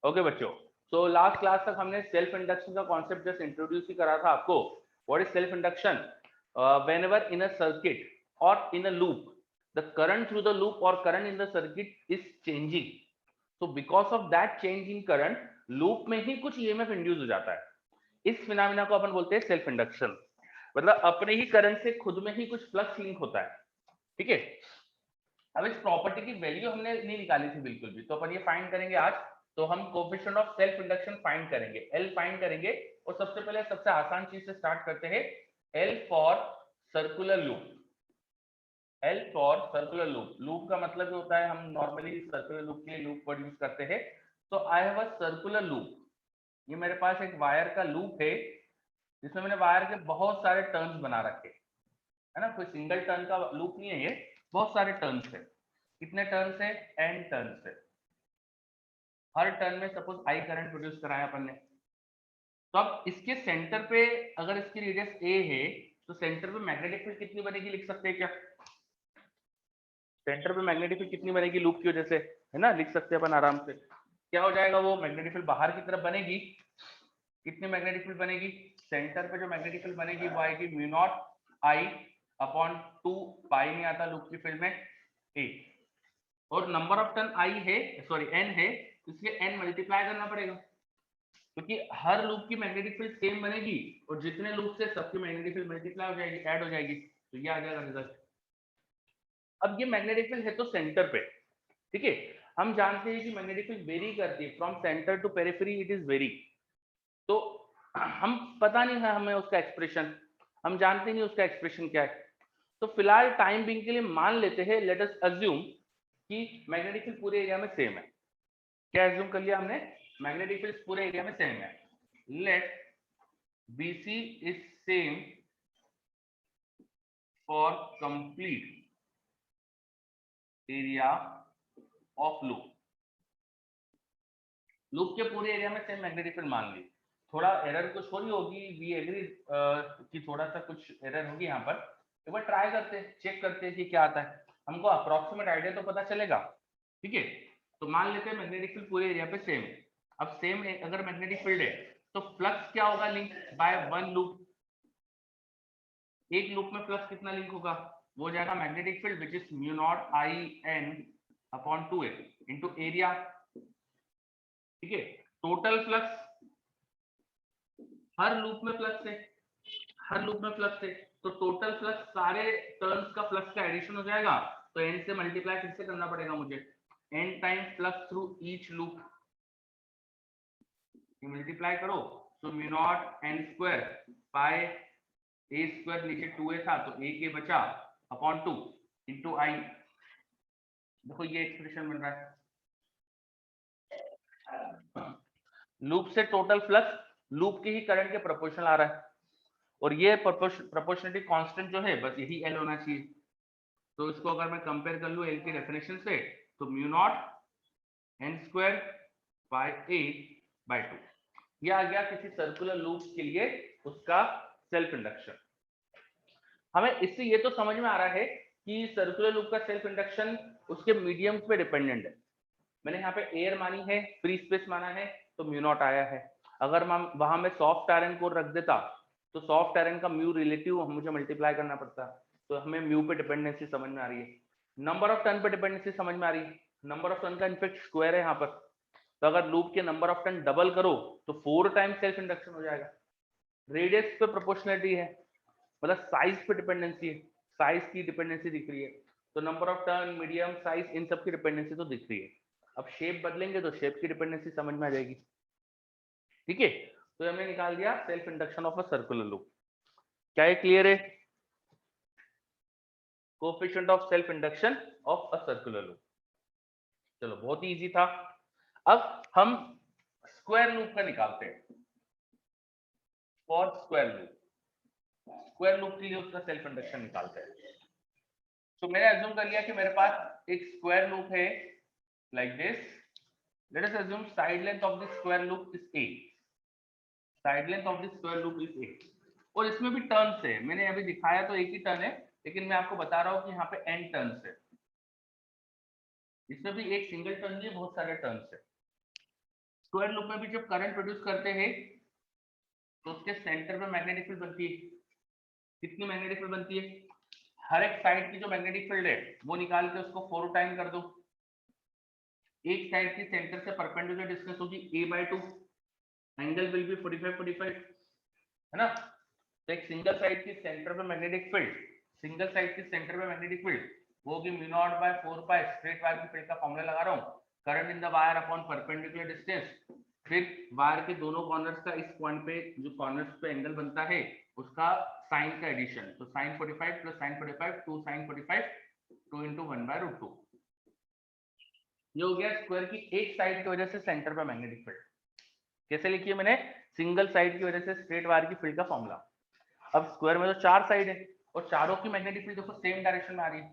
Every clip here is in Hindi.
ओके बच्चों, सो लास्ट क्लास तक हमने सेल्फ इंडक्शन का कॉन्सेप्ट जस्ट इंट्रोड्यूस ही करा था आपको. What is self induction? whenever in a circuit or in a loop, the current through the loop or current in the circuit is changing. So because of that change in current, loop में ही कुछ EMF इंड्यूस हो जाता है. इस फिनोमेना को अपन बोलते हैं सेल्फ इंडक्शन. मतलब अपने ही करंट से खुद में ही कुछ फ्लक्स लिंक होता है. ठीक है. अब इस प्रॉपर्टी की वैल्यू हमने नहीं निकाली थी बिल्कुल भी, तो अपन ये फाइंड करेंगे आज. तो हम coefficient of self induction find करेंगे, L फाइंड करेंगे. और सबसे पहले सबसे आसान चीज से स्टार्ट करते हैं. L for circular loop. L for circular loop. Loop का मतलब होता है, हम नॉर्मली सर्कुलर लूप के लिए लूप वर्ड यूज करते हैं. तो I have a circular loop. ये मेरे पास एक वायर का लूप है जिसमें मैंने वायर के बहुत सारे टर्न्स बना रखे है ना. कोई सिंगल टर्न का लूप नहीं है ये, बहुत सारे टर्न्स है. कितने टर्न्स है? n टर्न्स है. हर टर्न में सपोज I करंट प्रोड्यूस कराया अपन ने. तो अब इसके सेंटर पे अगर इसकी रेडियस a है तो सेंटर पे मैग्नेटिक फील्ड कितनी बनेगी लिख सकते हैं क्या? सेंटर पे मैग्नेटिक फील्ड कितनी बनेगी लूप की वजह से, है ना. लिख सकते हैं अपन आराम से. क्या हो जाएगा? वो मैग्नेटिक फील्ड बाहर की तरफ बनेगी. कितनी मैग्नेटिक फील्ड बनेगी? सेंटर पे जो मैग्नेटिक फील्ड बनेगी वो आएगी म्यू नॉट I अपॉन 2 पाई नहीं आता लूप की फील्ड में a. और नंबर ऑफ टर्न I है, सॉरी n है, इसलिए n मल्टीप्लाई करना पड़ेगा क्योंकि हर लूप की मैग्नेटिक फील्ड सेम बनेगी और जितने लूप से सबकी मैग्नेटिक फील्ड मल्टीप्लाई हो जाएगी, ऐड हो जाएगी. तो ये आ जाएगा रिजल्ट. अब ये मैग्नेटिक फील्ड है तो सेंटर पे. ठीक है. हम जानते हैं कि मैग्नेटिक फील्ड वेरी करती है from centre to periphery, it is very. तो हम पता नहीं है हमें उसका एक्सप्रेशन, हम जानते नहीं उसका एक्सप्रेशन क्या है. तो फिलहाल टाइम बिंग के लिए मान लेते हैं, लेट अस अज्यूम कि मैग्नेटिक फील्ड पूरे एरिया में सेम है. क्या अज्यूम कर लिया हमने? मैग्नेटिक फील्ड पूरे एरिया में सेम है. Let BC is same for complete area of loop. Loop के पूरे एरिया में सेम मैग्नेटिक फील्ड मान ली. थोड़ा एरर कुछ हो रही होगी, वी एग्री कि थोड़ा सा कुछ एरर होगी यहाँ पर. एक बार ट्राई करते हैं, चेक करते हैं कि क्या आता है. हमको अप्रोक्सीमेट आइडिया तो पता चलेगा. ठीक है. तो मान लेते हैं मैग्नेटिक फील्ड पूरे एरिया पे सेम है. अब सेम अगर मैग्नेटिक फील्ड है तो फ्लक्स क्या होगा? Link by one loop. एक लूप में फ्लक्स कितना लिंक होगा? वो जाएगा magnetic field which is mu naught IN upon 2a into area. ठीक है. टोटल फ्लक्स, हर लूप में फ्लक्स है, हर लूप में फ्लक्स है, तो टोटल फ्लक्स सारे टर्न्स का फ्लक्स का एडिशन हो जाएगा. तो n से मल्टीप्लाई फिर से करना पड़ेगा मुझे. n times flux through each loop. Multiply करो तो mu naught n square by a square, नीचे 2a था तो a के बचा अपॉन 2 इंटू I. देखो ये एक्सप्रेशन बन रहा है. लूप से टोटल फ्लक्स लूप के ही करंट के प्रोपोर्शनल आ रहा है. और ये प्रोपोर्शनलिटी कांस्टेंट जो है बस यही L होना चाहिए. तो इसको अगर मैं कंपेयर कर लूं L की डेफिनेशन से तो mu naught n square by a by 2. ये आ गया किसी सर्कुलर लूप के लिए उसका सेल्फ इंडक्शन. हमें इससे ये तो समझ में आ रहा है कि सर्कुलर लूप का सेल्फ इंडक्शन उसके मीडियम पे डिपेंडेंट है. मैंने यहाँ पे एयर मानी है, फ्री स्पेस माना है, तो म्यू नॉट आया है. अगर वहां में सॉफ्ट आयरन को रख देता तो सॉफ्ट आयरन का म्यू रिलेटिव मुझे मल्टीप्लाई करना पड़ता. तो हमें म्यू पे डिपेंडेंसी समझ में आ रही है. नंबर ऑफ टर्न पे डिपेंडेंसी समझ में आ रही है. नंबर ऑफ टर्न का इनफेक्ट स्क्वायर है यहाँ पर. तो अगर लूप के नंबर ऑफ टर्न डबल करो तो 4 टाइम्स सेल्फ इंडक्शन हो जाएगा. रेडियस पे प्रोपोर्शनलिटी है, मतलब साइज पे डिपेंडेंसी है, साइज की डिपेंडेंसी दिख रही है. तो number of turn, medium, size, इन सब की डिपेंडेंसी तो दिख रही है. अब शेप बदलेंगे तो शेप की डिपेंडेंसी समझ में आ जाएगी. ठीक है. तो हमने निकाल दिया self induction of a circular loop. क्या ये क्लियर है? Coefficient of self induction of a circular loop. चलो बहुत ही इजी था. अब हम स्क्वायर लूप का निकालते हैं. For square loop, square loop के लिए उसका सेल्फ इंडक्शन निकालते हैं. तो मैंने अज्यूम कर लिया कि मेरे पास एक स्क्वायर लूप है like this. Let us assume side length of this square loop is a. Side length of this square loop is a. और इसमें भी टर्न्स है. मैंने अभी दिखाया तो एक ही टर्न है, लेकिन मैं आपको बता रहा हूं कि यहाँ पे n टर्न्स है. इसमें भी एक सिंगल टर्न नहीं, बहुत सारे टर्न्स है. स्क्वायर लूप में भी जब करंट प्रोड्यूस करते हैं तो उसके सेंटर पे मैग्नेटिक फील्ड बनती है। कितनी मैग्नेटिक फील्ड बनती है? हर एक साइड की जो मैग्नेटिक फील्ड है वो निकाल के उसको 4 टाइम कर दो। एक साइड की सेंटर से परपेंडिकुलर डिस्टेंस होगी a/2, एंगल विल बी 45 है ना। तो एक सिंगल साइड की सेंटर पे मैग्नेटिक फील्ड, सिंगल साइड की सेंटर पे मैग्नेटिक फील्ड वो होगी म्यू नॉट बाय 4 पाई, स्ट्रेट वायर की फील्ड का फॉर्मूला लगा रहा हूँ, current in the wire upon perpendicular distance, फिर वायर के दोनों कॉर्नर्स का इस पॉइंट पे जो कॉर्नर्स पे एंगल बनता है उसका साइन का एडिशन, तो sine 45 plus sine 45 2 sine 45 2 into 1/√2। ये हो गया स्क्वायर की एक साइड की वजह से सेंटर पे मैग्नेटिक फील्ड। कैसे लिखी है मैंने? सिंगल साइड की वजह से स्ट्रेट वायर की फील्ड का फॉर्मूला। अब स्क्वायर में तो 4 साइड है और चारों की मैग्नेटिक फील्ड देखो सेम डायरेक्शन में आ रही है,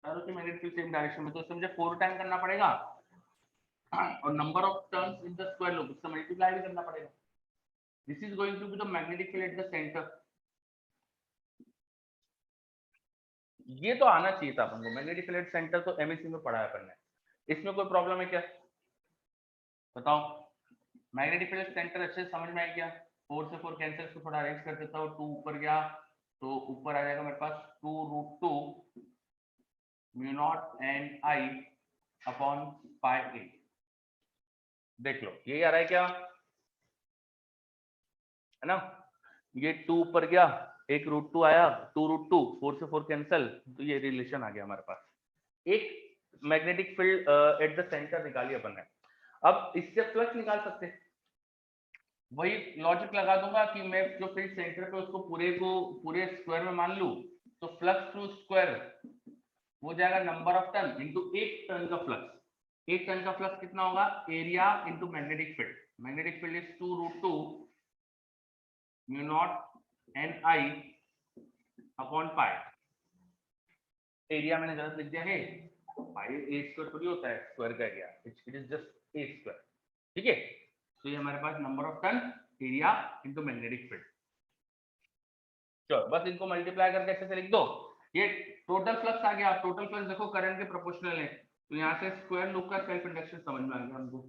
चारों की मैग्नेटिक फील्ड सेम डायरेक्शन में, तो इससे मुझे 4 टाइम करना पड़ेगा और number of turns in the square loop इससे मल्टीप्लाई भी करना पड़ेगा। This is going to be the magnetic field at the centre. ये तो आना चाहिए था अपन को, मैग्नेटिक फील्ड एट सेंटर तो एमएससी में पढ़ा है अपन ने। इसमें कोई प्रॉब्लम है क्या बताओ? मैग्नेटिक फील्ड सेंटर अच्छे से समझ में आया क्या? 4 से 4 कैंसिल, इसको थोड़ा अरेंज कर देता हूँ। 2 ऊपर गया तो ऊपर आ जाएगा मेरे पास 2√2 mu naught N I upon pi A. देख लो यही आ रहा है क्या, है ना। ये 2 ऊपर गया, एक √2 आया, 2√2, 4 से 4 कैंसिल, तो ये रिलेशन आ गया हमारे पास। एक magnetic field at the centre निकाली अपन ने। अब इससे फ्लक्स निकाल सकते हैं, वही लॉजिक लगा दूंगा कि मैं जो फील्ड सेंटर पे उसको पूरे स्क्वायर में मान लूं, तो फ्लक्स थ्रू स्क्वायर हो जाएगा नंबर ऑफ टर्न इनटू एक टर्न का फ्लक्स। एक टर्न का फ्लक्स कितना होगा? Area into magnetic field. Magnetic field is 2√2 mu naught N I upon pi. Area मैंने गलत लिख दिया है, पाई ए स्क्वायर थोड़ी होता है स्क्वायर का area, it is just a square. ठीक है, तो ये हमारे पास number of turn area into magnetic field. चलो बस इनको मल्टीप्लाई करके ऐसे से लिख दो। ये टोटल फ्लक्स आ गया। टोटल फ्लक्स देखो करंट के प्रोपोर्शनल है, तो यहाँ से स्क्वायर लूप का सेल्फ इंडक्शन समझ में आ गया हमको।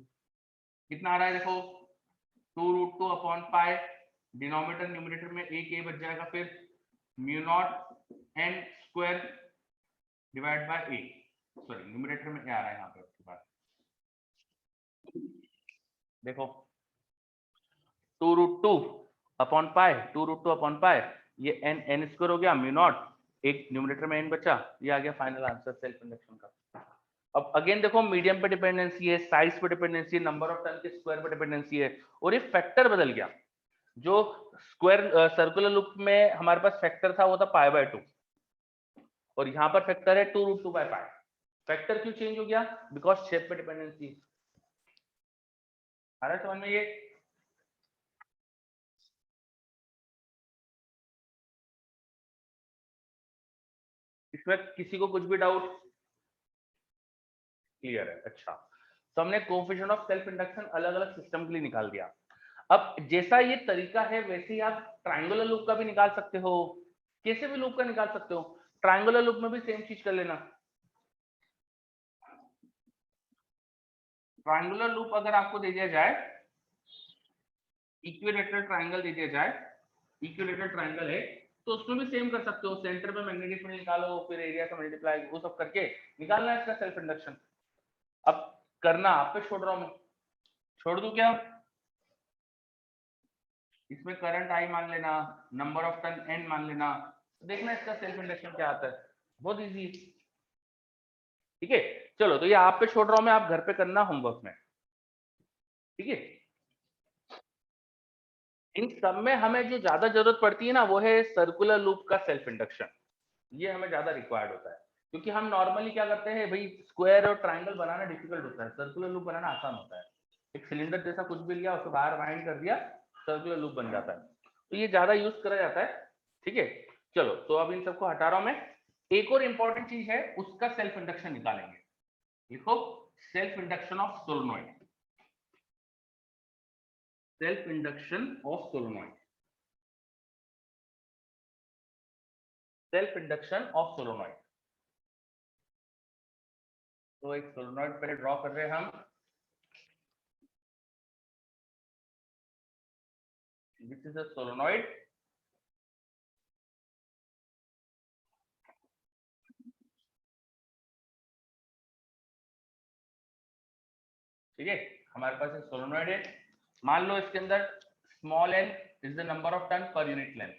कितना आ रहा है देखो, 2√2 अपॉन पाई, डिनोमिनेटर न्यूमरेटर में एक ए बच जाएगा, फिर mu naught N square divide by A, sorry numerator में ए आ रहा है यहाँ पे आपके पास। देखो 2√2 अपॉन पाई, 2√2 अपॉन पाई, ये एन स्क्वायर हो गया, म्यू नॉट, एक न्यूमरेटर में एन बचा, ये आ गया फाइनल आंसर सेल्फ इंडक्शन का। अब अगेन देखो मीडियम पे डिपेंडेंसी है, साइज पे डिपेंडेंसी है, नंबर ऑफ टर्न के स्क्वायर पे डिपेंडेंसी है, और ये फैक्टर बदल गया। जो स्क्वायर सर्कुलर लूप में हमारे पास फैक्टर था वो था π/2, और यहाँ पर फैक्टर है 2√2/π। फैक्टर क्यों चेंज हो गया? बिकॉज शेप पे डिपेंडेंसी। आ रहा है समझ में ये? इसमें किसी को कुछ भी डाउट? क्लियर है, अच्छा। तो हमने कोएफिशिएंट ऑफ सेल्फ इंडक्शन अलग अलग सिस्टम के लिए निकाल दिया। अब जैसा ये तरीका है वैसे ही आप ट्रायंगुलर लूप का भी निकाल सकते हो, कैसे भी लूप का निकाल सकते हो। ट्रायंगुलर लूप में भी सेम चीज कर लेना। ट्रायंगुलर लूप अगर आपको दे दिया जाए, इक्विलेटरल ट्रायंगल दे दिया जाए, इक्विलेटरल ट्रायंगल है, तो उसमें भी सेम कर सकते हो। सेंटर पे मैग्नेटिक फील्ड निकालो, फिर एरिया से मल्टीप्लाई, वो सब करके निकालना है इसका सेल्फ इंडक्शन। अब करना आप पे छोड़ रहा हूं मैं, छोड़ दूं क्या? इसमें करंट आई मान लेना, नंबर ऑफ टर्न एन मान लेना, देखना इसका सेल्फ इंडक्शन क्या आता है। बहुत इजी, ठीक है। चलो तो ये आप पे छोड़ रहा हूं मैं, आप घर पे करना होमवर्क में, ठीक है। इन सब में हमें जो ज्यादा जरूरत पड़ती है ना वो है सर्कुलर लूप का सेल्फ इंडक्शन। ये हमें ज्यादा रिक्वायर्ड होता है, क्योंकि हम नॉर्मली क्या करते हैं भाई, स्क्वायर और ट्राइंगल बनाना डिफिकल्ट होता है, सर्कुलर लूप बनाना आसान होता है। एक सिलेंडर जैसा कुछ भी लिया, उसको बाहर वाइंड कर दिया, सर्कुलर लूप बन जाता है। तो ये ज्यादा यूज करा जाता है, ठीक है। चलो तो अब इन सबको हटा रहा हूं मैं। एक और इंपॉर्टेंट चीज है, उसका सेल्फ इंडक्शन निकालेंगे। देखो self induction of solenoid, self induction of solenoid, self induction of solenoid. तो एक सोलेनॉइड पहले ड्रॉ कर रहे हैं हम। This is a solenoid. ठीक है, हमारे पास एक सोलोनॉइड है। मान लो इसके अंदर small n is the number of turn per unit length,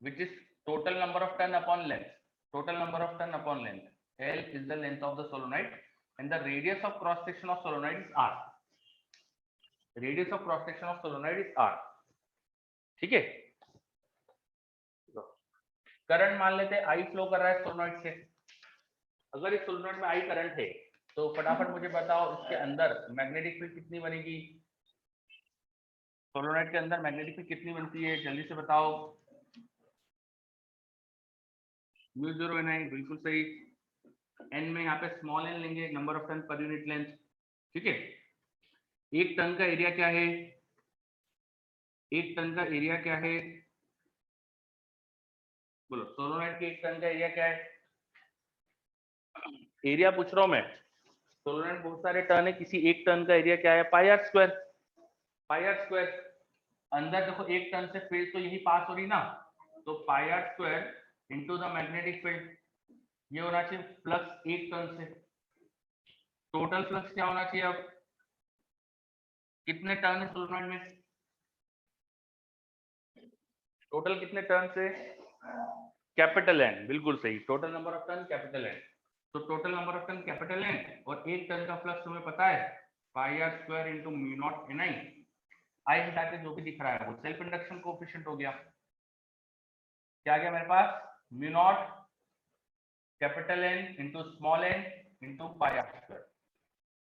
which is total number of turn upon length. Total number of turn upon length. L is the length of the solenoid, and the radius of cross section of solenoid is r. Radius of cross section of solenoid is r. ठीक है, करंट मान लेते हैं I फ्लो कर रहा है सोलोनॉइड से। अगर इस सोलोनॉइड में I करंट है तो फटाफट मुझे बताओ इसके अंदर मैग्नेटिक फील्ड कितनी बनेगी। सोलोनॉइड के अंदर मैग्नेटिक फील्ड कितनी बनती है, जल्दी से बताओ। म्यू 0 n I, बिल्कुल सही। n में यहाँ पे स्मॉल n लेंगे, number of turn per unit length. ठीक है, एक टन का एरिया क्या है, एक टन का एरिया क्या है, बोलो। सोलोनॉइड के एक टन का एरिया क्या है, एरिया पूछ रहा हूं मैं। सोलोनॉइड बहुत सारे टर्न है, किसी एक टर्न का एरिया क्या है, pi R square. Pi R square, अंदर देखो एक टर्न से फील्ड तो यही पास हो रही ना, तो pi R square into the magnetic field, ये होना चाहिए फ्लक्स एक टर्न से। टोटल फ्लक्स क्या होना चाहिए, अब कितने टर्न है सोलोनॉइड में, टोटल कितने टर्न से, कैपिटल एन, बिल्कुल सही। Total number of turn capital N, तो total number of turn capital N, और एक टर्न का फ्लक्स तुम्हें पता है pi R square into mu naught N I. I हटा के जो भी दिख रहा है वो सेल्फ इंडक्शन कोएफिशिएंट हो गया। क्या आ गया मेरे पास, mu naught capital N into small N into pi R square,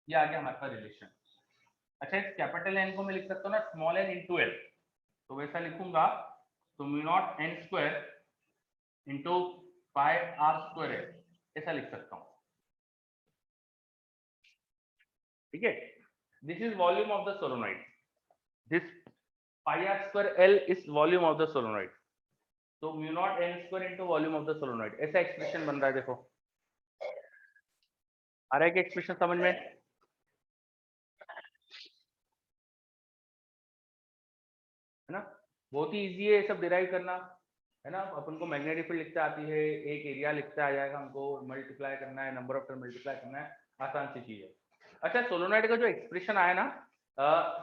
ये आ गया हमारे पास रिलेशन। अच्छा, इस कैपिटल एन को मैं लिख सकता हूँ ना स्मॉल एन इनटू एल, तो वैसा लिखूंगा, तो mu naught N square into pi R square L, ऐसा लिख सकता हूँ। ठीक है, this is volume of the solenoid, this pi R square L is volume of the solenoid, तो mu naught N square into volume of the solenoid, ऐसा एक्सप्रेशन बन रहा है। देखो आ रहा है कि एक्सप्रेशन समझ में, है ना। बहुत ही इजी है ये सब डिराइव करना, है ना। अपन को मैग्नेटिक फील्ड लिखते आती है, एक एरिया लिखते आ जाएगा, हमको मल्टीप्लाई करना है, नंबर ऑफ टर्न मल्टीप्लाई करना है, आसान सी चीज है। अच्छा, सोलोनॉइड का जो एक्सप्रेशन आया ना,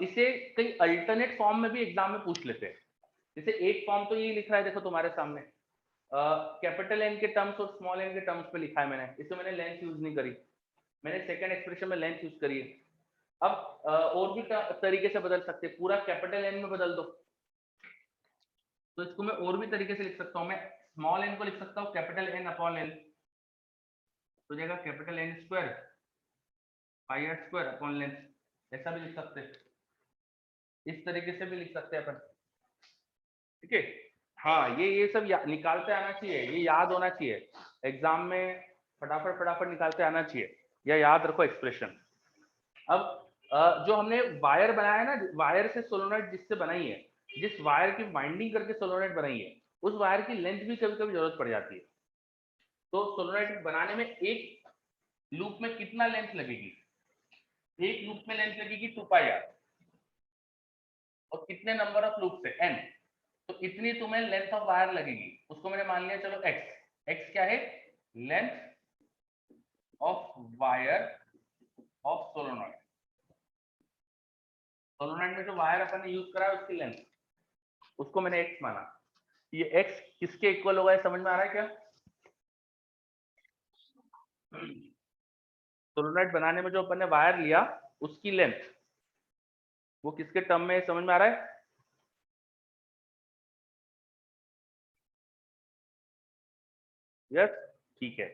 इसे कई अल्टरनेट फॉर्म में भी एग्जाम में पूछ लेते हैं। जैसे एक फॉर्म तो ये लिख रहा है, देखो तुम्हारे सामने, कैपिटल एन के टर्म्स और स्मॉल एन के टर्म्स पे लिखा है मैंने, इसमें मैंने लेंथ यूज नहीं करी, मैंने सेकंड एक्सप्रेशन में लेंथ यूज करी है। अब और भी तरीके से बदल सकते हैं, पूरा कैपिटल एन में बदल दो, तो इसको मैं और भी तरीके से लिख सकता हूँ। मैं स्मॉल एन को लिख सकता हूँ कैपिटल एन अपॉन एन, तो जाएगा capital N square pi R square upon length, ऐसा भी लिख सकते हैं, इस तरीके से भी लिख सकते हैं अपन। ठीक है, हाँ, ये सब निकालते आना चाहिए, ये याद होना चाहिए एग्जाम में, फटाफट फटाफट निकालते आना चाहिए, या याद रखो एक्सप्रेशन। अब जो हमने वायर बनाया ना, वायर से सोलोनॉइड जिससे बनाई है, जिस वायर की वाइंडिंग करके सोलोनॉइड बनाई है, उस वायर की लेंथ भी कभी कभी जरूरत पड़ जाती है। तो सोलोनॉइड बनाने में एक लूप में कितना लेंथ लगेगी, एक लूप में लेंथ लगेगी 2 पाई आर, और कितने नंबर ऑफ लूप से n, तो इतनी तुम्हें लेंथ ऑफ वायर लगेगी, उसको मैंने मान लिया चलो x। x क्या है, length of wire of solenoid. Solenoid में जो वायर अपन ने यूज करा है उसकी लेंथ, उसको मैंने x माना। ये x किसके इक्वल होगा, समझ में आ रहा है क्या। सोलोनॉइड बनाने में जो अपन ने वायर लिया उसकी लेंथ, वो किसके टर्म में समझ में आ रहा है। यस, ठीक है,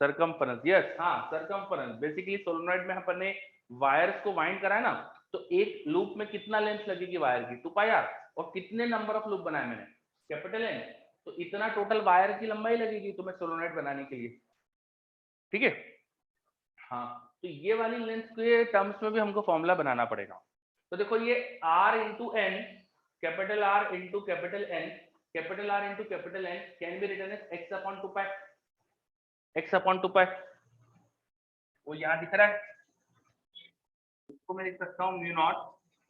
सरकमफरेंस, यस, हाँ सरकमफरेंस। बेसिकली सोलोनॉइड में अपन ने वायर्स को वाइंड करा है ना, तो एक लूप में कितना लेंथ लगेगी वायर की, 2 पाई आर, और कितने नंबर ऑफ लूप बनाए मैंने, कैपिटल एन, तो इतना टोटल वायर की लंबाई लगेगी तुम्हें सोलोनॉइड बनाने के लिए। ठीक है, हाँ, तो ये वाली लेंथ के टर्म्स में भी हमको फॉर्मूला बनाना पड़ेगा। तो देखो ये r into N, capital R into capital N, capital R into capital N can be written as x upon 2 pi, x upon 2 pi, वो यहाँ दिख रहा है, इसको मैं लिख सकता हूँ mu naught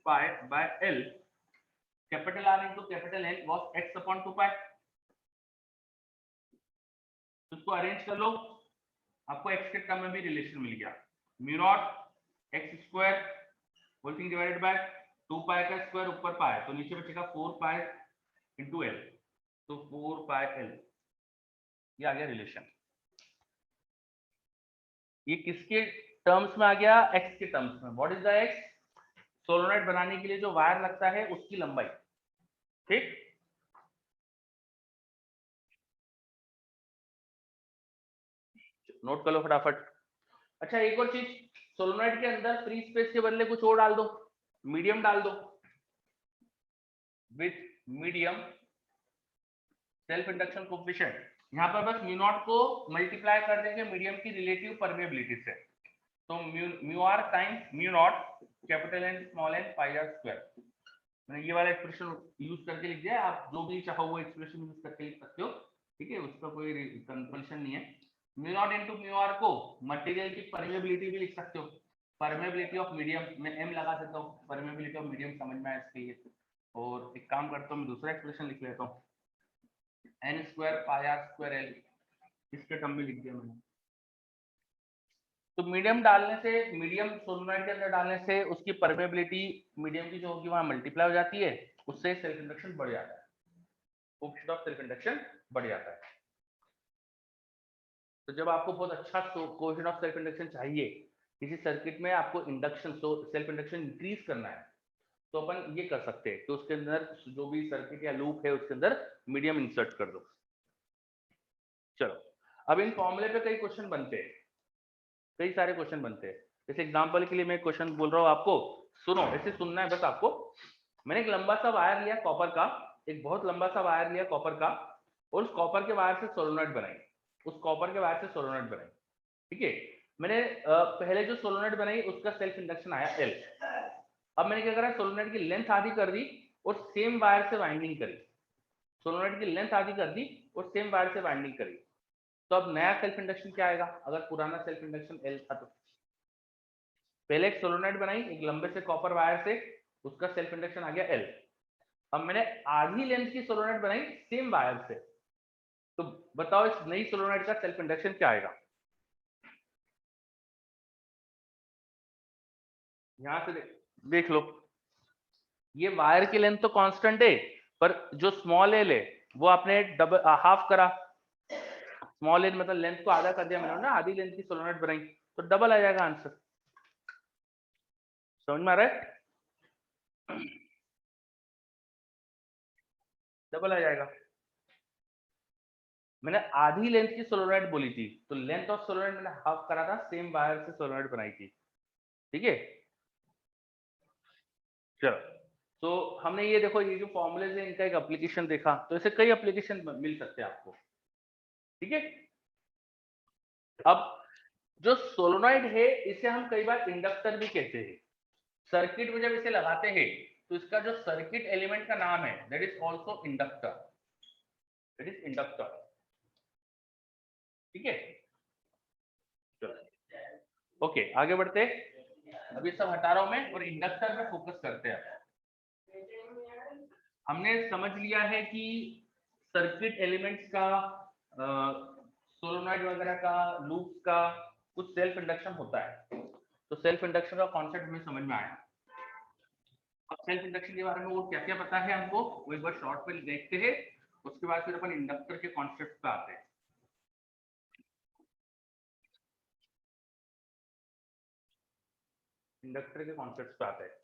pi by L capital R into capital N was x upon 2 पाई। उसको अरेंज कर लो, आपको x के टर्म में भी रिलेशन मिल गया। Mu naught X square whole thing divided by 2 pi का स्क्वायर ऊपर पाई, तो नीचे बचेगा 4 पाई इंटू एल, तो 4 पाई एल, ये आ गया रिलेशन। ये किसके टर्म्स में आ गया? x के टर्म्स में। What is the x? Solenoid बनाने के लिए जो वायर लगता है उसकी लंबाई। ठीक, नोट कर लो फटाफट। अच्छा एक और चीज, सोलोनॉइड के अंदर फ्री स्पेस के बदले कुछ और डाल दो, मीडियम डाल दो। With medium self induction coefficient, यहाँ पर बस म्यू नॉट को मल्टीप्लाई कर देंगे मीडियम की रिलेटिव परमेबिलिटी से, तो mu R times mu naught capital N small N pi R square. मैंने ये वाला एक्सप्रेशन यूज करके लिख दिया, आप जो भी चाहो वो एक्सप्रेशन यूज करके लिख सकते हो, ठीक है, उसका कोई कंपल्शन नहीं है। Mu naught into mu R को मटेरियल की परमेबिलिटी भी लिख सकते हो, परमेबिलिटी ऑफ मीडियम में एम लगा सकता हूँ, परमेबिलिटी ऑफ मीडियम समझ में आया इसके लिए। और एक काम करता हूँ, मैं दूसरा एक्सप्रेशन लिख लेता हूँ, N square pi R square L, इसके टर्म में लिख दिया मैंने। तो मीडियम डालने से, मीडियम सोलोनॉइड के अंदर डालने से उसकी परमेबिलिटी मीडियम की जो होगी वहां मल्टीप्लाई हो जाती है, उससे सेल्फ इंडक्शन बढ़ जाता है, कोएफिशिएंट ऑफ सेल्फ इंडक्शन बढ़ जाता है। तो जब आपको बहुत अच्छा कोएफिशिएंट ऑफ सेल्फ इंडक्शन चाहिए किसी सर्किट में, आपको इंडक्शन सेल्फ इंडक्शन इंक्रीज करना है, तो अपन ये कर सकते हैं कि उसके अंदर जो भी सर्किट या लूप है उसके अंदर मीडियम इंसर्ट कर दो। चलो अब इन फॉर्मूले पे कई क्वेश्चन बनते हैं, कई सारे क्वेश्चन बनते हैं। जैसे एग्जांपल के लिए मैं क्वेश्चन बोल रहा हूँ आपको, सुनो, ऐसे सुनना है बस आपको। मैंने एक लंबा सा वायर लिया कॉपर का, एक बहुत लंबा सा वायर लिया कॉपर का, और उस कॉपर के वायर से सोलोनॉइड बनाई, उस कॉपर के वायर से सोलोनॉइड बनाई, ठीक है। मैंने पहले जो सोलोनॉइड बनाई उसका सेल्फ इंडक्शन आया एल। अब मैंने क्या करा, सोलोनॉइड की लेंथ आधी कर दी और सेम वायर से वाइंडिंग करी, सोलोनॉइड की लेंथ आधी कर दी और सेम वायर से वाइंडिंग करी, तो अब नया सेल्फ इंडक्शन क्या आएगा? अगर पुराना सेल्फ इंडक्शन एल था तो पहले एक सोलोनॉइड बनाई एक लंबे से कॉपर वायर से, उसका सेल्फ इंडक्शन आ गया एल। अब मैंने आधी लेंथ की सोलोनॉइड बनाई सेम वायर से, तो बताओ इस नई सोलोनॉइड का सेल्फ इंडक्शन क्या आएगा? यहां से देख लो, ये वायर की लेंथ तो कांस्टेंट है, पर जो स्मॉल एल है वो आपने डबल हाफ करा, स्मॉल एल मतलब लेंथ को आधा कर दिया मैंने ना, आधी लेंथ की सोलोनॉइड बनाई, तो डबल आ जाएगा आंसर। समझ में आ रहा है? डबल आ जाएगा। मैंने आधी लेंथ की सोलोनॉइड बोली थी, तो लेंथ ऑफ सोलोनॉइड मैंने हाफ करा था, सेम वायर से सोलोनॉइड बनाई थी, ठीक है। चलो, तो हमने ये देखो, ये जो फॉर्मूलेज है इनका एक एप्लीकेशन देखा, तो ऐसे कई एप्लीकेशन मिल सकते हैं आपको, ठीक है। अब जो सोलोनॉइड है इसे हम कई बार इंडक्टर भी कहते हैं। सर्किट में जब इसे लगाते हैं तो इसका जो सर्किट एलिमेंट का नाम है that is also inductor, that is inductor, ठीक है। चलो ओके, आगे बढ़ते, अभी सब हटा रहा हूं मैं और इंडक्टर पे फोकस करते हैं। हमने समझ लिया है कि सर्किट एलिमेंट्स का, सोलोनॉइड वगैरह का, लूप्स का कुछ सेल्फ इंडक्शन होता है, तो सेल्फ इंडक्शन का कॉन्सेप्ट हमें समझ में आया। अब सेल्फ इंडक्शन के बारे में वो क्या क्या पता है हमको, वो एक बार शॉर्ट में देखते हैं, उसके बाद फिर अपन इंडक्टर के कॉन्सेप्ट पे आते हैं। इंडक्टर के कॉन्सेप्ट पे आते हैं।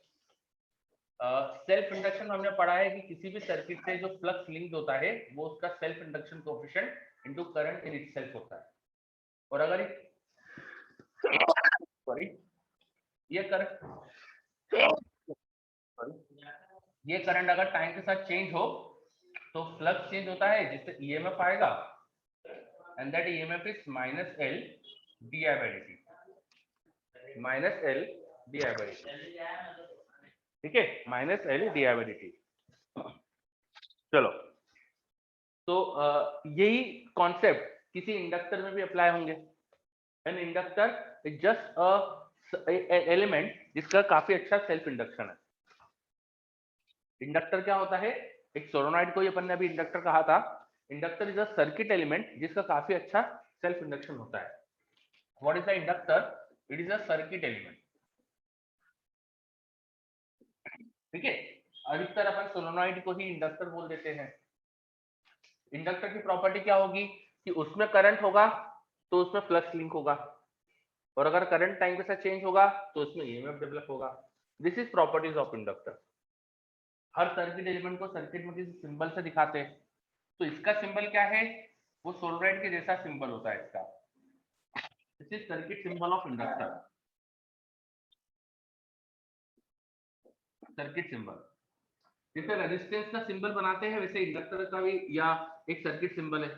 सेल्फ इंडक्शन में हमने पढ़ा है कि किसी भी सर्किट से जो फ्लक्स लिंक होता है वो उसका self induction coefficient into current in itself होता है। और अगर सॉरी ये करंट, सॉरी ये करंट अगर टाइम के साथ चेंज हो तो फ्लक्स चेंज होता है जिससे ईएमएफ आएगा, and that EMF is minus L D I by D T, minus L D I by D T, ठीक है, minus L D I by D T. चलो, तो यही कॉन्सेप्ट किसी इंडक्टर में भी अप्लाई होंगे। An inductor is just a element जिसका काफी अच्छा सेल्फ इंडक्शन है। इंडक्टर क्या होता है, एक सोलोनॉइड को ही अपन ने अभी इंडक्टर कहा था। Inductor is a circuit element जिसका काफी अच्छा सेल्फ इंडक्शन होता है। What is the inductor? It is a circuit element. ठीक है, अधिकतर अपन सोलोनॉइड को ही इंडक्टर बोल देते हैं। इंडक्टर की प्रॉपर्टी क्या होगी कि उसमें करंट होगा तो उसमें फ्लक्स लिंक होगा, और अगर करंट टाइम के साथ चेंज होगा तो उसमें ईएमएफ डेवलप होगा। This is properties of inductor. Her circuit element को सर्किट में किसी सिंबल से दिखाते हैं। तो इसका सिंबल क्या है, वो सोलनॉइड के जैसा सिंबल होता है इसका। This is circuit symbol of inductor, circuit symbol. जैसे रेजिस्टेंस का सिंबल बनाते हैं वैसे इंडक्टर का भी या एक सर्किट सिंबल है।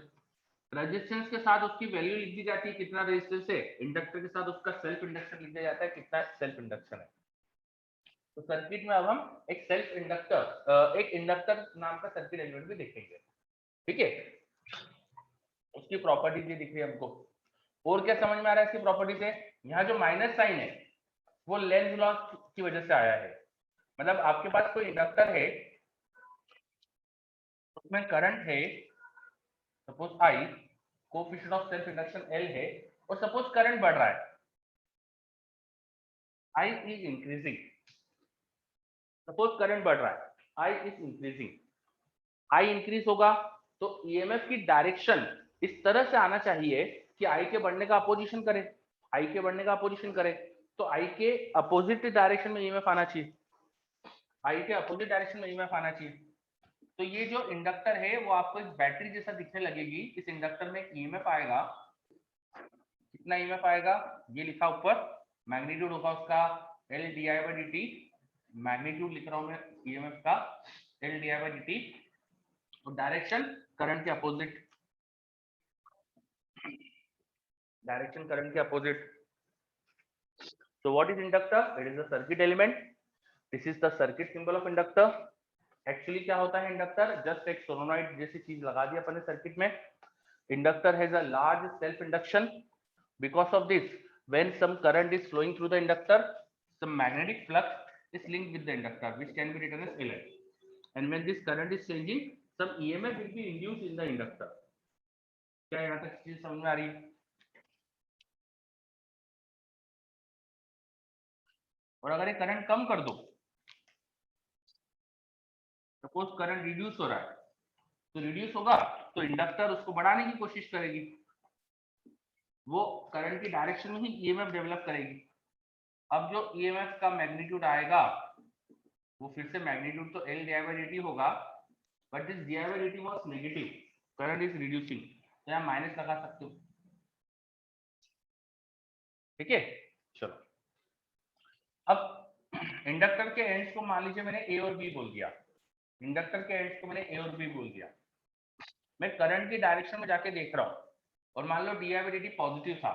रेजिस्टेंस के साथ उसकी वैल्यू लिख दी जाती है कितना रेजिस्टेंस है, इंडक्टर के साथ उसका सेल्फ इंडक्शन लिख दिया जाता है कितना सेल्फ इंडक्शन है। तो सर्किट में अब हम एक सेल्फ इंडक्टर, एक इंडक्टर नाम का सर्किट एलिमेंट भी देखेंगे। ठीक है, उसकी प्रॉपर्टी ये दिख रही है हमको। और क्या समझ में आ रहा है इसकी प्रॉपर्टी से? यहाँ जो माइनस साइन है वो लेंज लॉ की वजह से आया है। मतलब आपके पास कोई इंडक्टर है, उसमें करंट है suppose I, coefficient of self induction L है, और सपोज करंट बढ़ रहा है, I is increasing. Suppose current बढ़ रहा है, I is increasing, I increase होगा तो ईएमएफ की डायरेक्शन इस तरह से आना चाहिए कि I के बढ़ने का अपोजिशन करे, I के बढ़ने का अपोजिशन करे, तो I के अपोजिट डायरेक्शन में ईएमएफ आना चाहिए, I के अपोजिट डायरेक्शन में ईएमएफ आना चाहिए। तो ये जो इंडक्टर है वो आपको एक बैटरी जैसा दिखने लगेगी। इस इंडक्टर में एक ईएमएफ आएगा, कितना ईएमएफ आएगा ये लिखा ऊपर, मैग्नीट्यूड होगा उसका L di by dt, magnitude लिख रहा हूं मैं ईएमएफ का L di by dt, और डायरेक्शन करंट के अपोजिट, डायरेक्शन करंट के opposite. So what is inductor? It is a circuit element. This is the circuit symbol of inductor. Actually क्या होता है इंडक्टर? जस्ट एक सोलोनॉइड जैसी चीज लगा दी अपन ने सर्किट में। Inductor has a large self induction. Because of this, when some current is flowing through the inductor, some magnetic flux is linked with the inductor, which can be written as Li. And when this current is changing, some EMF will be induced in the inductor. क्या यहाँ तक चीज समझ में आ रही है? और अगर ये करंट कम कर दो, सपोज करंट रिड्यूस हो रहा है, तो रिड्यूस होगा तो इंडक्टर उसको बढ़ाने की कोशिश करेगी, वो करंट की डायरेक्शन में ही ईएमएफ डेवलप करेगी। अब जो ईएमएफ का मैग्नीट्यूड आएगा वो फिर से मैग्नीट्यूड तो L di by dt होगा, but this di by dt was negative, current is reducing, तो यहाँ माइनस लगा सकते हो। ठीक है, चलो अब इंडक्टर के एंड्स को मान लीजिए मैंने ए और बी बोल दिया, इंडक्टर के एंड्स को मैंने ए और बी बोल दिया। मैं करंट की डायरेक्शन में जाके देख रहा हूँ और मान लो D I by D T positive था,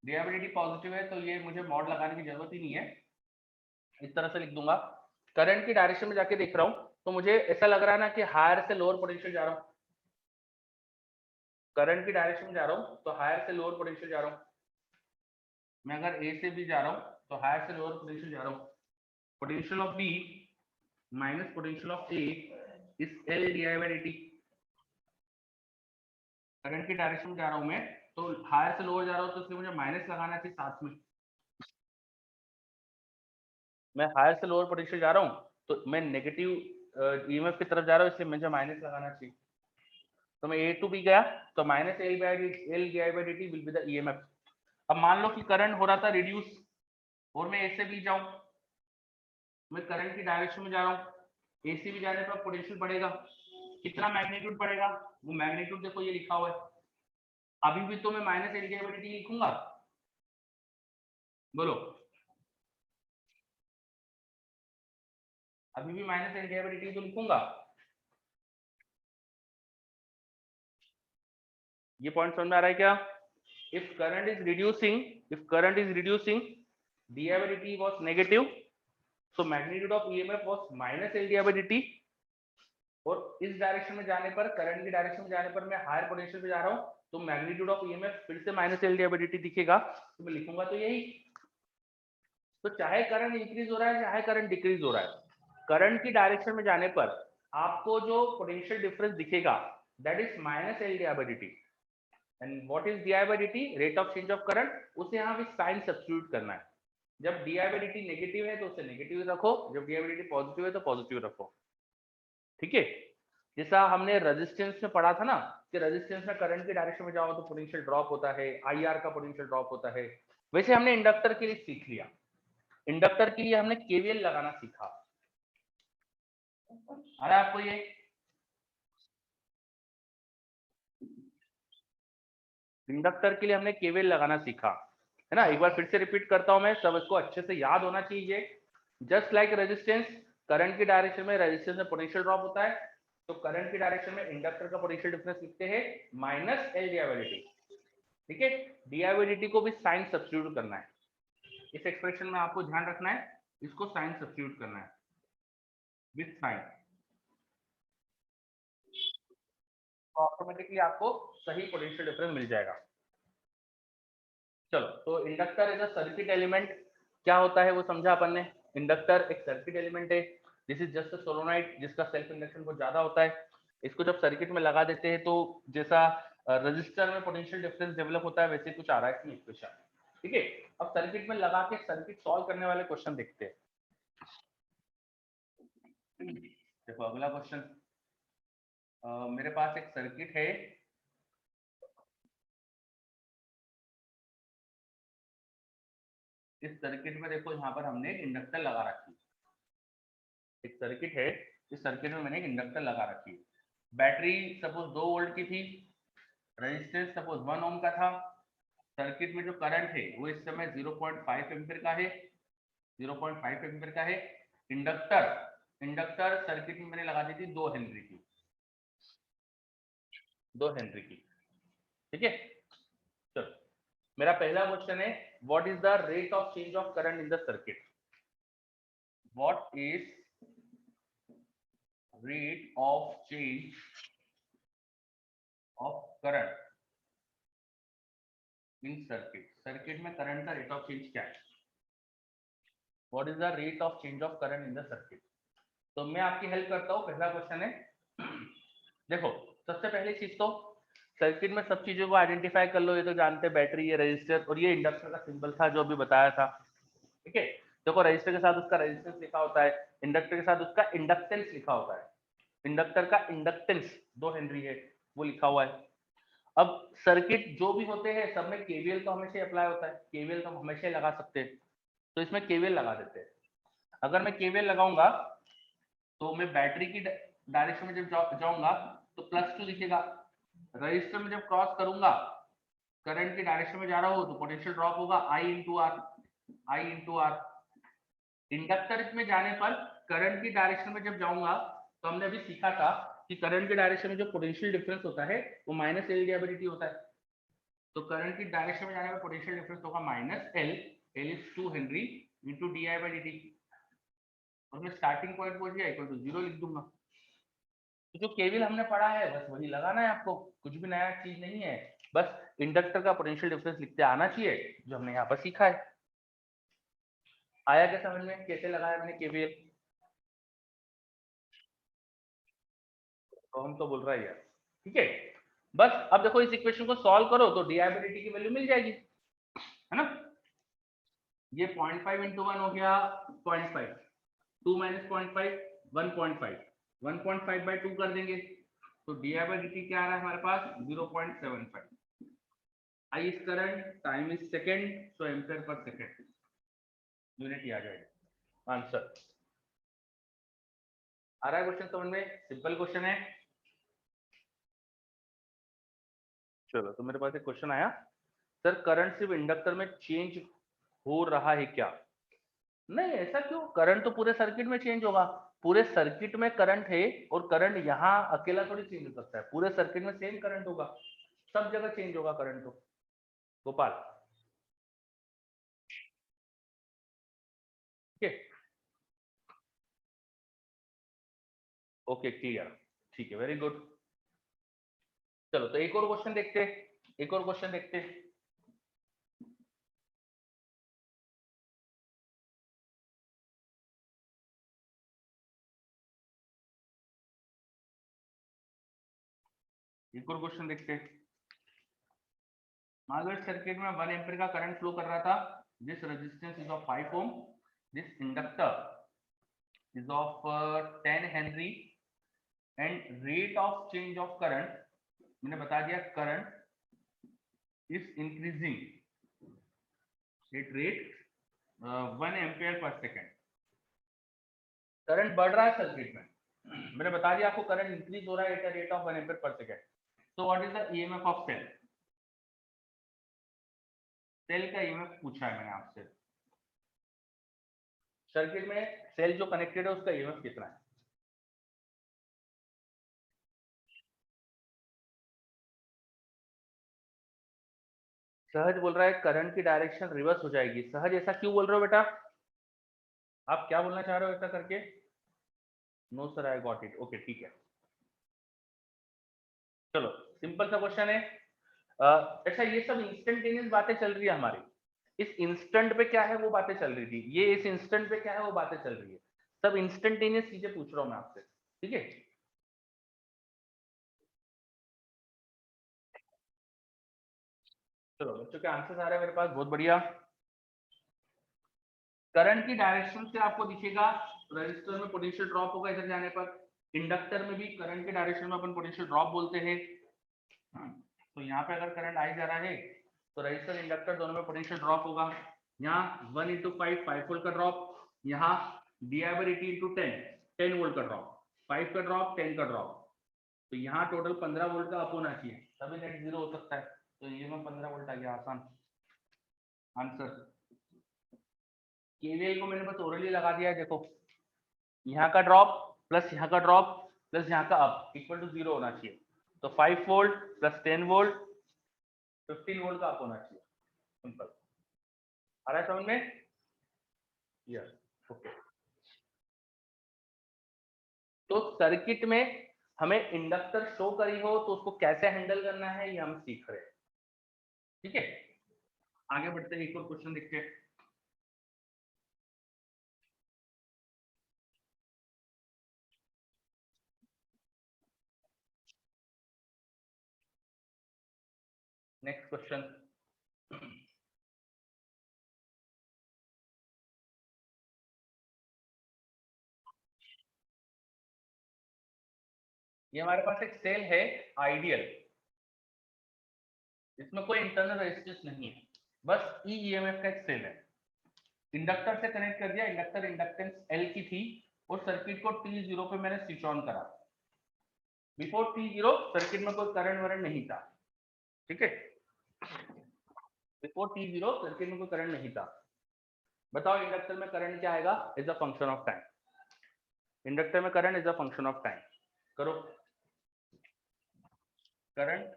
D I by D T positive है तो ये मुझे मॉड लगाने की जरूरत ही नहीं है, इस तरह से लिख दूंगा। करंट की डायरेक्शन में जाके देख रहा हूँ तो मुझे ऐसा लग रहा है ना कि हायर से लोअर पोटेंशियल जा रहा हूँ, करंट की डायरेक्शन में जा रहा हूँ तो हायर से लोअर पोटेंशियल जा रहा हूँ। मैं अगर ए से बी जा रहा हूँ तो हायर से लोअर पोटेंशियल जा रहा हूँ। Potential of B minus potential of A is L D I by D T. Current की डायरेक्शन में जा रहा हूँ मैं तो हायर से लोअर जा रहा हूँ तो इसलिए मुझे माइनस लगाना चाहिए साथ में। मैं हायर से लोअर पोटेंशियल जा रहा हूँ तो मैं नेगेटिव ईएमएफ की तरफ जा रहा हूँ, इसलिए मुझे माइनस लगाना चाहिए। तो मैं ए टू बी गया तो minus L D I by D T will be the EMF. अब मान लो कि करंट हो रहा था रिड्यूस और मैं ए से बी जाऊं, मैं करंट की डायरेक्शन में जा रहा हूँ, ए से बी जाने पर पोटेंशियल बढ़ेगा, कितना मैग्नीट्यूड बढ़ेगा वो मैग्नीट्यूड देखो ये लिखा हुआ है। अभी भी तो मैं minus L D I by D T लिखूंगा, बोलो अभी भी minus L D I by D T तो लिखूंगा। ये पॉइंट समझ में आ रहा है क्या? if current is reducing, di by dt was negative, so magnitude of EMF was minus L di by dt, और इस डायरेक्शन में जाने पर, करंट की डायरेक्शन में जाने पर मैं हायर पोटेंशियल पे जा रहा हूँ तो मैग्नीट्यूड ऑफ ईएमएफ फिर से minus L D by D T दिखेगा, तो मैं लिखूंगा तो यही। तो चाहे करंट इंक्रीज हो रहा है चाहे करंट डिक्रीज हो रहा है, करंट की डायरेक्शन में जाने पर आपको जो पोटेंशियल डिफरेंस दिखेगा that is minus L D I by D T. And what is D I by D T? Rate of change of current. उसे यहाँ भी साइन सब्स्टिट्यूट करना है। जब D I by D T negative है तो उसे नेगेटिव रखो, जब D I by D T positive है तो पॉजिटिव रखो। ठीक है, जैसा हमने रेजिस्टेंस में पढ़ा था ना कि रेजिस्टेंस में करंट की डायरेक्शन में जाओ तो पोटेंशियल ड्रॉप होता है, आईआर का पोटेंशियल ड्रॉप होता है, वैसे हमने इंडक्टर के लिए सीख लिया। इंडक्टर के लिए हमने केवीएल लगाना सीखा। आ रहा है आपको ये? इंडक्टर के लिए हमने केवीएल लगाना सीखा है ना। एक बार फिर से रिपीट करता हूं मैं, सब इसको अच्छे से याद होना चाहिए। जस्ट लाइक रेजिस्टेंस, करंट की डायरेक्शन में रेजिस्टेंस में पोटेंशियल ड्रॉप होता है, तो करंट की डायरेक्शन में इंडक्टर का पोटेंशियल डिफरेंस लिखते हैं minus L D I by D T. ठीक है, D I by D T को भी साइन सब्स्टिट्यूट करना है। इस एक्सप्रेशन में आपको ध्यान रखना है, इसको साइन सब्स्टिट्यूट करना है विथ साइन, तो ऑटोमेटिकली आपको सही पोटेंशियल डिफरेंस मिल जाएगा। चलो, तो inductor is a circuit element. क्या होता है वो समझा अपन ने। इंडक्टर एक सर्किट एलिमेंट है। This is just a solenoid जिसका सेल्फ इंडक्शन बहुत ज्यादा होता है। इसको जब सर्किट में लगा देते हैं तो जैसा रजिस्टर में पोटेंशियल डिफरेंस डेवलप होता है वैसे कुछ आ रहा है इसमें इक्वेशन। ठीक है, अब सर्किट में लगा के सर्किट सॉल्व करने वाले क्वेश्चन देखते हैं। देखो अगला क्वेश्चन, मेरे पास एक सर्किट है। इस सर्किट में देखो यहाँ पर हमने एक इंडक्टर लगा रखी है। एक सर्किट है, इस सर्किट में मैंने एक इंडक्टर लगा रखी है। बैटरी सपोज 2 वोल्ट की थी, रेजिस्टेंस सपोज 1 ओम का था। सर्किट में जो करंट है वो इस समय 0.5 एम्पीयर का है, 0.5 एम्पीयर का है। इंडक्टर इंडक्टर सर्किट में मैंने लगा दी थी 2 हेनरी की, 2 हेनरी की। ठीक है, चलो मेरा पहला क्वेश्चन है, what is the rate of change of current in the circuit? What is rate of change of current in circuit? Circuit में करंट का रेट ऑफ चेंज क्या है? What is the rate of change of current in the circuit? तो मैं आपकी हेल्प करता हूँ। पहला क्वेश्चन है, देखो सबसे पहली चीज तो सर्किट में सब चीजों को आइडेंटिफाई कर लो। ये तो जानते हैं, बैटरी, ये रेजिस्टर और ये इंडक्टर का सिंबल था जो अभी बताया था। ठीक है, देखो रजिस्टर के साथ उसका रेजिस्टेंस लिखा होता है, इंडक्टर के साथ उसका इंडक्टेंस लिखा होता है। इंडक्टर का इंडक्टेंस 2 हेनरी है, वो लिखा हुआ है। अब सर्किट जो भी होते हैं सब में केवीएल तो हमेशा अप्लाई होता है, केवीएल तो हम हमेशा लगा सकते हैं, तो इसमें केवीएल लगा देते हैं। अगर मैं केवीएल लगाऊंगा तो मैं बैटरी की डायरेक्शन में जब जाऊंगा तो +2 दिखेगा। रजिस्टर में जब क्रॉस करूंगा, करंट की डायरेक्शन में जा रहा हो तो पोटेंशियल ड्रॉप होगा I into R, I into R. Inductor में जाने पर करंट की डायरेक्शन में जब जाऊंगा तो हमने अभी सीखा था कि करंट की डायरेक्शन में जो पोटेंशियल डिफरेंस होता है वो minus L D I by D T होता है। तो करंट की डायरेक्शन में जाने पर पोटेंशियल डिफरेंस होगा minus L, L is 2 Henry into D I by D T. और मैं स्टार्टिंग पॉइंट पहुंच गया इक्वल टू 0 लिख दूंगा। तो जो केवीएल हमने पढ़ा है बस वही लगाना है आपको, कुछ भी नया चीज नहीं है। बस इंडक्टर का पोटेंशियल डिफरेंस लिखते आना चाहिए जो हमने यहाँ पर सीखा है। आया क्या समझ में कैसे लगाया मैंने केवीएल? तो हम तो बोल रहा है यार। ठीक है, बस अब देखो इस इक्वेशन को सॉल्व करो तो D I by D T की वैल्यू मिल जाएगी, है ना। ये 0.5 इंटू 1 हो गया 0.5, 2 माइनस 0.5 1.5, 1.5 बाई 2 कर देंगे तो D I by D T क्या आ रहा है हमारे पास 0.75। I is current, time is second, so ampere पर सेकेंड, यूनिट ही आ जाएगा आंसर। आ रहा है क्वेश्चन समझ में? सिंपल क्वेश्चन है। चलो, तो मेरे पास एक क्वेश्चन आया, सर करंट सिर्फ इंडक्टर में चेंज हो रहा है क्या? नहीं, ऐसा क्यों? करंट तो पूरे सर्किट में चेंज होगा। पूरे सर्किट में करंट है और करंट यहाँ अकेला थोड़ी चेंज हो सकता है, पूरे सर्किट में सेम करंट होगा, सब जगह चेंज होगा करंट तो। गोपाल, ठीक है, ओके क्लियर, ठीक है, वेरी गुड। चलो, तो एक और क्वेश्चन देखते हैं, एक और क्वेश्चन देखते हैं। एक और क्वेश्चन देखते हैं। मान सर्किट में 1 एम्पीयर का करंट फ्लो कर रहा था, this resistance is of 5 ohm, this inductor is of 10 henry and rate of change of current, मैंने बता दिया current is increasing at rate 1 ampere per second. Current बढ़ रहा है सर्किट में, मैंने बता दिया आपको करंट इंक्रीज हो रहा है at rate of 1 ampere per second. तो what is the EMF of cell? Cell का ईएमएफ पूछा है मैंने आपसे। सर्किट में सेल जो कनेक्टेड है उसका ईएमएफ कितना है? सहज बोल रहा है करंट की डायरेक्शन रिवर्स हो जाएगी। सहज ऐसा क्यों बोल रहे हो बेटा? आप क्या बोलना चाह रहे हो ऐसा करके? No sir I got it. Okay ठीक है, चलो सिंपल सा क्वेश्चन है। अच्छा ये सब इंस्टेंटेनियस बातें चल रही है हमारी, इस इंस्टेंट पे क्या है वो बातें चल रही थी, ये इस इंस्टेंट पे क्या है वो बातें चल रही है, सब इंस्टेंटेनियस चीजें पूछ रहा हूं मैं आपसे, ठीक है। चलो बच्चों के आंसर्स आ रहे हैं मेरे पास, बहुत बढ़िया। करंट की डायरेक्शन से आपको दिखेगा, रजिस्टर में पोटेंशियल ड्रॉप होगा इधर जाने पर, इंडक्टर में भी करंट के डायरेक्शन में अपन पोटेंशियल ड्रॉप बोलते हैं। तो यहाँ पे अगर करंट आई जा रहा है तो रजिस्टर इंडक्टर दोनों में पोटेंशियल ड्रॉप होगा। यहाँ 1 इंटू 5 वोल्ट का ड्रॉप, यहाँ डी/dt इंटू 10 वोल्ट का ड्रॉप, 5 का ड्रॉप 10 का ड्रॉप, तो यहाँ टोटल 15 वोल्ट का अप होना चाहिए, तभी नेट जीरो हो सकता है। तो ये में 15 वोल्ट आ गया, आसान आंसर। केवीएल को मैंने बस ओरली लगा दिया है, देखो यहाँ का ड्रॉप प्लस यहाँ का ड्रॉप प्लस यहाँ का अप इक्वल टू 0 होना चाहिए, तो 5 वोल्ट प्लस 10 वोल्ट 15 वोल्ट का अप होना चाहिए, सिंपल। आ रहा है समझ में? Yes okay. तो सर्किट में हमें इंडक्टर शो करी हो तो उसको कैसे हैंडल करना है ये हम सीख रहे हैं, ठीक है। आगे बढ़ते हैं, एक और क्वेश्चन देखते हैं। नेक्स्ट क्वेश्चन, ये हमारे पास एक सेल है आइडियल, इसमें कोई इंटरनल रेजिस्टेंस नहीं है, बस ईएमएफ का एक सेल है। इंडक्टर से कनेक्ट कर दिया, इंडक्टर इंडक्टेंस एल की थी और सर्किट को T0 पे मैंने स्विच ऑन करा। बिफोर T0 सर्किट में कोई करंट वरंट नहीं था, ठीक है। बिफोर T0 सर्किट में कोई करंट नहीं था। बताओ इंडक्टर में करंट क्या आएगा? Is a function of time. Inductor में current is a function of time. करो, current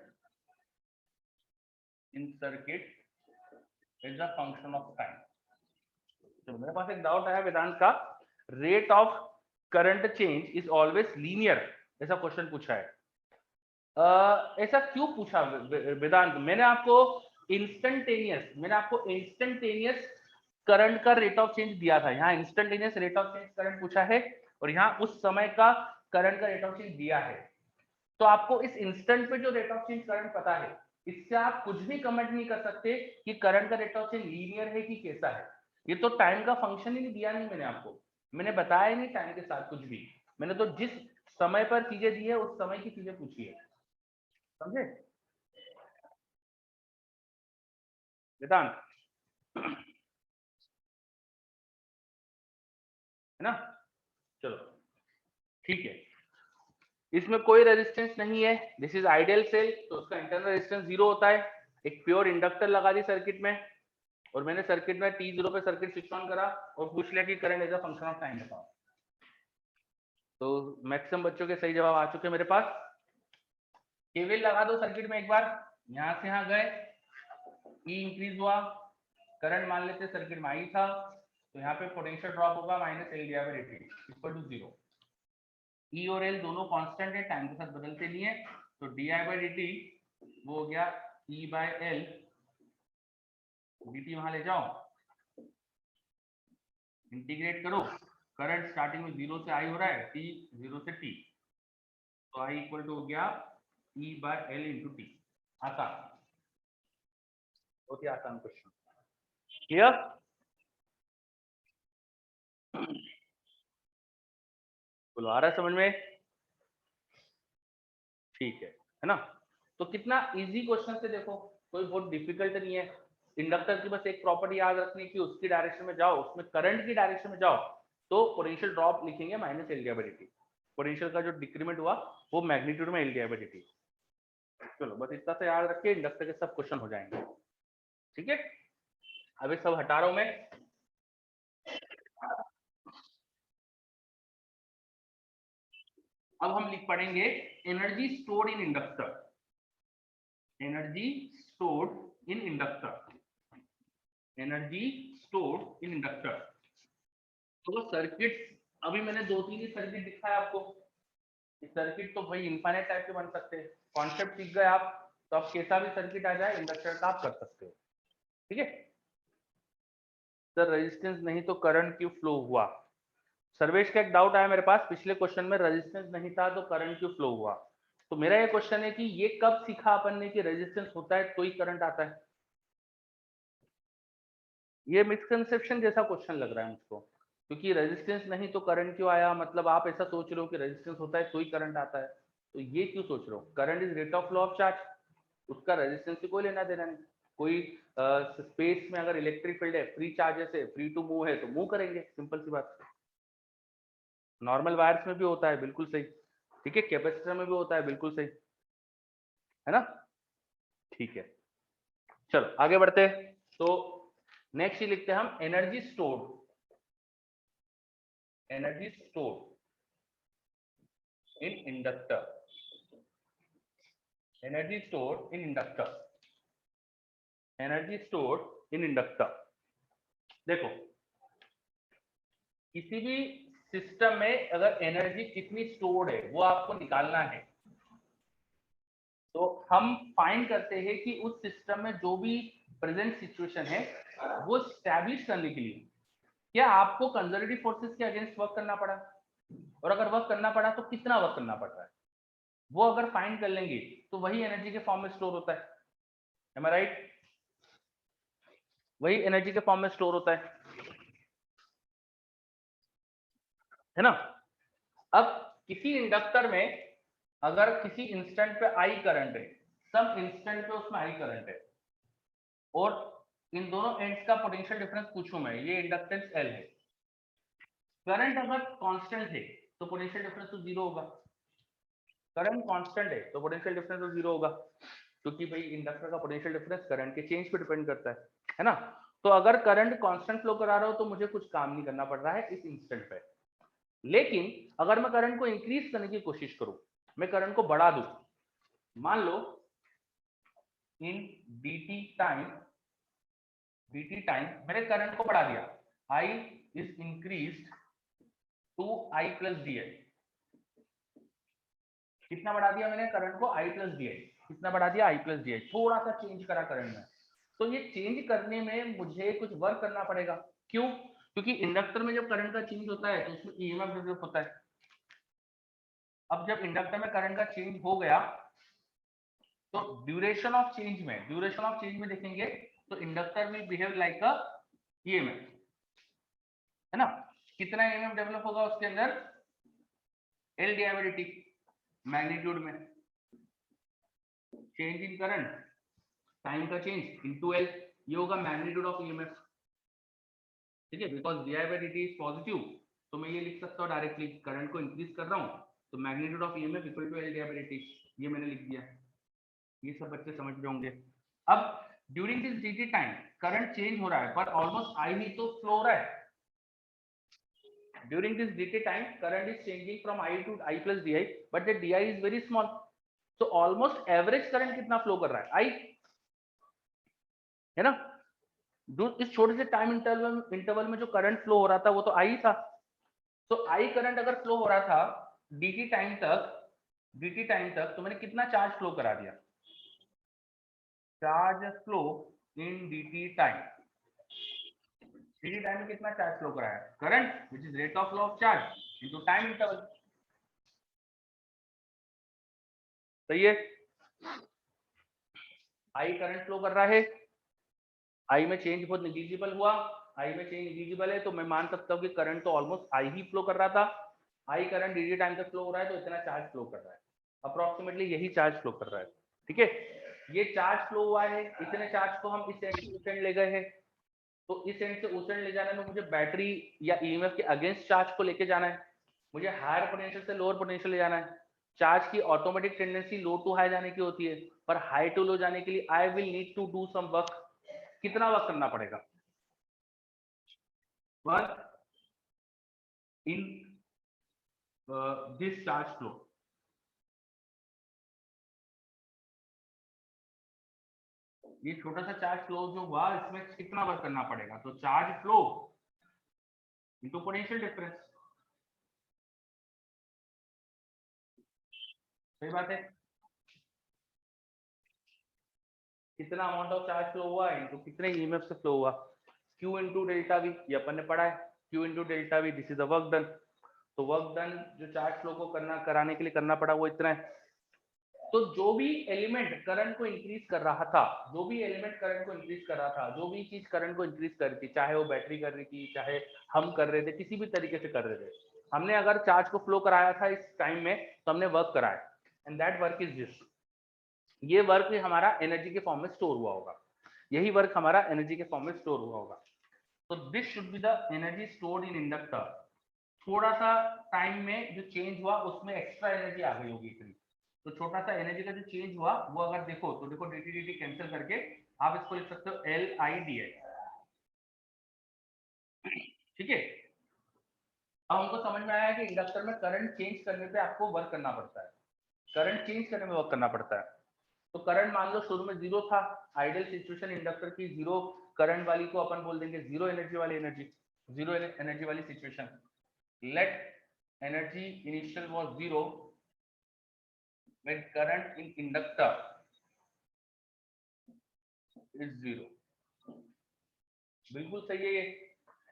in circuit is a function of time. तो मेरे पास एक डाउट आया वेदांत का, rate of current change is always linear, ऐसा क्वेश्चन पूछा है। ऐसा क्यों पूछा वेदांत? मैंने आपको इंस्टेंटेनियस करंट का रेट ऑफ चेंज दिया था, यहाँ instantaneous rate of change current पूछा है और यहाँ उस समय का करंट का रेट ऑफ चेंज दिया है। तो आपको इस इंस्टेंट पे जो रेट ऑफ चेंज करंट पता है, इससे आप कुछ भी कमेंट नहीं कर सकते कि करंट का रेट ऑफ चेंज लीनियर है कि कैसा है। ये तो टाइम का फंक्शन ही नहीं दिया, नहीं मैंने आपको, मैंने बताया नहीं टाइम के साथ कुछ भी, मैंने तो जिस समय पर चीजें दी है उस समय की चीजें पूछी है, समझे वेदांत? है ना? चलो ठीक है, इसमें कोई रेजिस्टेंस नहीं है, दिस इज आइडियल सेल, तो उसका इंटरनल रेजिस्टेंस 0 होता है। एक प्योर इंडक्टर लगा दी सर्किट में और मैंने सर्किट में T0 पे सर्किट स्विच ऑन करा और पूछ लिया कि current is a function of time बताओ। तो मैक्सिमम बच्चों के सही जवाब आ चुके हैं मेरे पास। केवीएल लगा दो सर्किट में एक बार, यहां से यहां गए, ई इंक्रीज हुआ, करंट मान लेते सर्किट में आई था, तो यहाँ पे पोटेंशियल ड्रॉप होगा -L/dt इक्वल टू 0। ई और एल दोनों कांस्टेंट है, टाइम के साथ बदलते नहीं है, तो di/dt वो हो गया E/L, dt वहां ले जाओ, इंटीग्रेट करो, करंट स्टार्टिंग में 0 से I हो रहा है, T 0 से T, तो I इक्वल टू हो गया E/L इंटू टी। आसान, बहुत ही आसान क्वेश्चन। क्लियर? बोलो, आ रहा है समझ में? ठीक है ना? तो कितना इजी क्वेश्चन से, देखो कोई बहुत डिफिकल्ट नहीं है। इंडक्टर की बस एक प्रॉपर्टी याद रखनी कि उसकी डायरेक्शन में जाओ, उसमें करंट की डायरेक्शन में जाओ तो पोटेंशियल ड्रॉप लिखेंगे minus L D by D T. Potential का जो डिक्रीमेंट हुआ वो मैग्नीट्यूड में L D by D T. चलो बस इतना से याद रखिए, इंडक्टर के सब क्वेश्चन हो जाएंगे। ठीक है, अभी सब हटा रहा हूं मैं। अब हम लिख पढ़ेंगे energy stored in inductor. Energy stored in inductor. Energy stored in inductor. तो वो सर्किट, अभी मैंने 2-3 ही सर्किट दिखाया आपको। सर्किट तो भाई इनफाइनाइट टाइप के बन सकते हैं। कॉन्सेप्ट सीख गए आप तो आप कैसा भी सर्किट आ जाए इंडक्टर का आप कर सकते हो। ठीक है सर, रेजिस्टेंस नहीं तो करंट क्यों फ्लो हुआ? सर्वेश का एक डाउट आया मेरे पास, पिछले क्वेश्चन में रेजिस्टेंस नहीं था तो करंट क्यों फ्लो हुआ। तो मेरा ये क्वेश्चन है कि ये कब सीखा अपन ने कि रेजिस्टेंस होता है तो ही करंट आता है? ये मिसकंसेप्शन जैसा क्वेश्चन लग रहा है मुझको, क्योंकि रेजिस्टेंस नहीं तो करंट क्यों आया, मतलब आप ऐसा सोच रहे हो कि रेजिस्टेंस होता है तो ही करंट आता है। तो ये क्यों सोच रहे हो? Current is rate of flow of charge, उसका रेजिस्टेंस से कोई लेना देना नहीं। कोई स्पेस में अगर इलेक्ट्रिक फील्ड है, फ्री चार्जेस है, फ्री टू मूव है तो मूव करेंगे, सिंपल सी बात। नॉर्मल वायर्स में भी होता है, बिल्कुल सही। ठीक है, कैपेसिटर में भी होता है, बिल्कुल सही है ना? ठीक है, चलो आगे बढ़ते हैं। तो नेक्स्ट ही लिखते हैं हम energy stored. Energy stored in inductor. Energy stored in inductor. Energy stored in inductor. देखो, किसी भी सिस्टम में अगर एनर्जी कितनी स्टोर्ड है वो आपको निकालना है, तो हम फाइंड करते हैं कि उस सिस्टम में जो भी प्रेजेंट सिचुएशन है वो स्टैब्लिश करने के लिए क्या आपको कंजर्वेटिव फोर्सेस के अगेंस्ट वर्क करना पड़ा, और अगर वर्क करना पड़ा तो कितना वर्क करना पड़ रहा है, वो अगर फाइंड कर लेंगे तो वही एनर्जी के फॉर्म में स्टोर होता है। एम आई राइट? वही एनर्जी के फॉर्म में स्टोर होता है ना? अब किसी इंडक्टर में अगर किसी इंस्टेंट पे आई करंट है, सम इंस्टेंट पे उसमें आई करंट है, और इन दोनों एंड्स का पोटेंशियल डिफरेंस पूछूं मैं, ये इंडक्टेंस एल है। करंट अगर कांस्टेंट है तो पोटेंशियल डिफरेंस तो जीरो होगा। करंट कांस्टेंट है तो पोटेंशियल डिफरेंस तो जीरो होगा, क्योंकि भाई इंडक्टर का पोटेंशियल डिफरेंस करंट के चेंज पे डिपेंड करता है ना? तो अगर करंट कांस्टेंट फ्लो करा रहा हो तो मुझे कुछ काम नहीं करना पड़ रहा है इस इंस्टेंट पे। लेकिन अगर मैं करंट को इंक्रीज करने की कोशिश करूं, मैं करंट को बढ़ा दूं, मान लो इन dt टाइम मैंने करंट को बढ़ा दिया, I is increased to I plus D. कितना बढ़ा दिया मैंने करंट को? I plus D. कितना बढ़ा दिया? I plus D. थोड़ा सा चेंज करा करंट में। तो ये चेंज करने में मुझे कुछ वर्क करना पड़ेगा। क्यों? क्योंकि इंडक्टर में जब करंट का चेंज होता है तो उसमें ईएमएफ डेवलप होता है। अब जब इंडक्टर में करंट का चेंज हो गया तो ड्यूरेशन ऑफ चेंज में देखेंगे तो inductor will behave like a EMF, है ना? कितना ईएमएफ डेवलप होगा उसके अंदर? L D by D T magnitude में। चेंज इन करंट, टाइम का चेंज इनटू एल, ये होगा मैग्नीट्यूड ऑफ ईएमएफ। ठीक है, because D by D T is positive, तो मैं ये लिख सकता हूँ डायरेक्टली, करंट को इंक्रीज कर रहा हूँ तो magnitude of EMF equal to L D by D T. ये मैंने लिख दिया, ये सब बच्चे समझ रहे होंगे। अब during this dt time current change हो रहा है पर ऑलमोस्ट आई ही तो फ्लो हो रहा है। During this dt time current is changing from I to I plus di, but the di is very small, तो ऑलमोस्ट एवरेज करंट कितना फ्लो कर रहा है? I, है ना? जो इस छोटे से टाइम इंटरवल में जो करंट फ्लो हो रहा था वो तो I था। तो I करंट अगर फ्लो हो रहा था dt टाइम तक तो मैंने कितना चार्ज फ्लो करा दिया? Charge flow in dt time. dt time में कितना चार्ज फ्लो कराया? Current which is rate of flow of charge into time interval. सही है? आई करंट फ्लो कर रहा है, आई में चेंज बहुत निग्लिजिबल हुआ, आई में चेंज निग्लिजिबल है तो मैं मान सकता हूँ कि करंट तो ऑलमोस्ट आई ही फ्लो कर रहा था। आई करंट डी टाइम तक फ्लो हो रहा है तो इतना चार्ज फ्लो कर रहा है, अप्रोक्सीमेटली यही चार्ज फ्लो कर रहा है। ठीक है, ये चार्ज फ्लो हुआ है, इतने चार्ज को हम इस एंड से उस एंड ले गए हैं, तो इस एंड से उस एंड ले जाने में मुझे बैटरी या ईएमएफ के अगेंस्ट चार्ज को लेके जाना है, मुझे हायर पोटेंशियल से लोअर पोटेंशियल ले जाना है। चार्ज की automatic tendency low to high जाने की होती है, पर हाई टू लो जाने के लिए I will need to do some work. कितना वर्क करना पड़ेगा? Work in this charge flow. ये छोटा सा चार्ज फ्लो जो हुआ इसमें कितना वर्क करना पड़ेगा? तो charge flow into potential difference. सही बात है, कितना अमाउंट ऑफ चार्ज फ्लो हुआ इनटू कितने ईएमएफ से फ्लो हुआ, Q इंटू डेल्टा वी, ये अपन ने पढ़ा है, Q into delta we, this is the work done. तो वर्क डन जो चार्ज फ्लो को कराने के लिए करना पड़ा वो इतना है। तो जो भी एलिमेंट करंट को इंक्रीज कर रहा था, जो भी एलिमेंट करंट को इंक्रीज कर रहा था, जो भी चीज करंट को इंक्रीज कर रही थी, चाहे वो बैटरी कर रही थी, चाहे हम कर रहे थे, किसी भी तरीके से कर रहे थे, हमने अगर चार्ज को फ्लो कराया था इस टाइम में तो हमने वर्क कराया, and that work is this. ये वर्क भी हमारा एनर्जी के फॉर्म में स्टोर हुआ होगा, यही वर्क हमारा एनर्जी के फॉर्म में स्टोर हुआ होगा। तो this should be the energy stored in inductor. थोड़ा सा टाइम में जो चेंज हुआ उसमें एक्स्ट्रा एनर्जी आ गई होगी इतनी, तो छोटा सा एनर्जी का जो चेंज हुआ वो अगर देखो तो देखो dt dt कैंसिल करके आप इसको लिख सकते हो एल आई डी आई। ठीक है, अब हमको समझ में आया कि इंडक्टर में करंट चेंज करने पे आपको वर्क करना पड़ता है, करंट चेंज करने में वर्क करना पड़ता है। तो करंट मान लो शुरू में जीरो था, आइडियल सिचुएशन इंडक्टर की जीरो करंट वाली को अपन बोल देंगे जीरो एनर्जी वाली एनर्जी, जीरो एनर्जी वाली situation. Let energy initial was zero when current in inductor is zero। बिल्कुल सही है, ये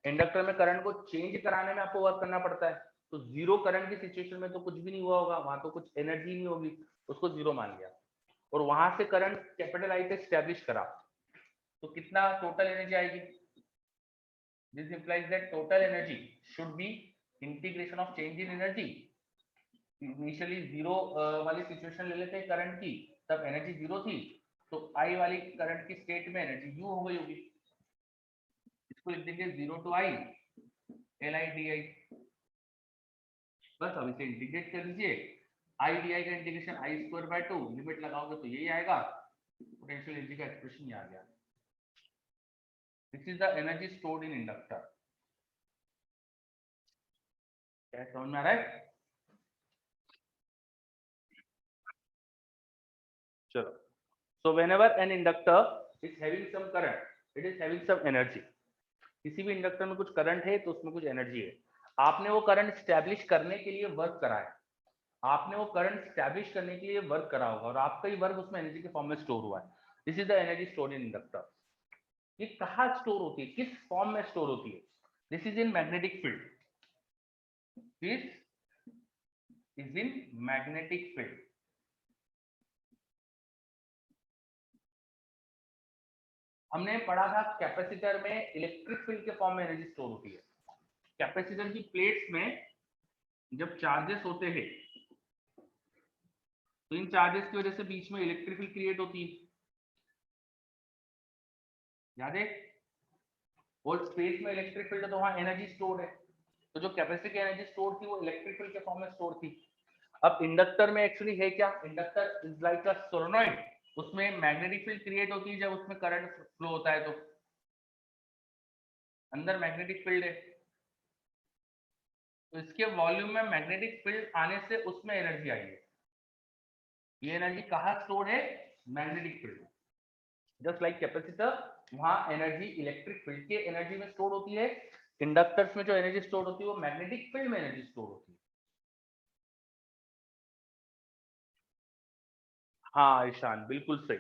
इंडक्टर में करंट को चेंज कराने में आपको वर्क करना पड़ता है, तो जीरो करंट की सिचुएशन में तो कुछ भी नहीं हुआ होगा, वहां तो कुछ एनर्जी नहीं होगी, उसको जीरो मान लिया और वहां से करंट कैपिटल आई से स्टैब्लिश करा, तो कितना टोटल एनर्जी आएगी? This implies that total energy should be integration of change in energy. Initially zero वाली सिचुएशन ले लेते हैं करंट की, तब एनर्जी जीरो थी, तो आई वाली करंट की स्टेट में एनर्जी यू हो गई होगी, इसको लिख देंगे zero to I L I D I. बस अब इसे इंटीग्रेट कर लीजिए, आई डी आई का integration I square by two, limit लगाओगे तो यही आएगा, पोटेंशियल एनर्जी का एक्सप्रेशन ये आ गया। This is the energy stored in inductor. क्या समझ में आ रहा है? चलो, so whenever an inductor is having some current, it is having some energy। किसी भी इंडक्टर में कुछ करंट है तो उसमें कुछ एनर्जी है, आपने वो करंट स्टैब्लिश करने के लिए वर्क करा है, आपने वो करंट स्टैब्लिश करने के लिए वर्क करा होगा और आपका ही वर्क उसमें एनर्जी के फॉर्म में स्टोर हुआ है। This is the energy stored in inductor. ये कहाँ स्टोर होती है, किस फॉर्म में स्टोर होती है? This is in magnetic field, this is in magnetic field. हमने पढ़ा था कैपेसिटर में इलेक्ट्रिक फील्ड के फॉर्म में एनर्जी स्टोर होती है। कैपेसिटर की प्लेट्स में जब चार्जेस होते हैं तो इन चार्जेस की वजह से बीच में इलेक्ट्रिक फील्ड क्रिएट होती है, याद है? और स्पेस में इलेक्ट्रिक फील्ड है तो वहां एनर्जी स्टोर्ड है, तो जो कैपेसिटर की एनर्जी स्टोर थी वो इलेक्ट्रिक फील्ड के फॉर्म में स्टोर थी। अब इंडक्टर में एक्चुअली है क्या? Inductor is like a solenoid, उसमें मैग्नेटिक फील्ड क्रिएट होती है जब उसमें करंट फ्लो होता है, तो अंदर मैग्नेटिक फील्ड है, तो इसके वॉल्यूम में मैग्नेटिक फील्ड आने से उसमें एनर्जी आई है। ये एनर्जी कहाँ स्टोर है? Magnetic field. Just like capacitor, वहां एनर्जी इलेक्ट्रिक फील्ड के एनर्जी में स्टोर होती है, इंडक्टर्स में जो एनर्जी स्टोर होती है वो मैग्नेटिक फील्ड में एनर्जी स्टोर होती है। हाँ ईशान, बिल्कुल सही।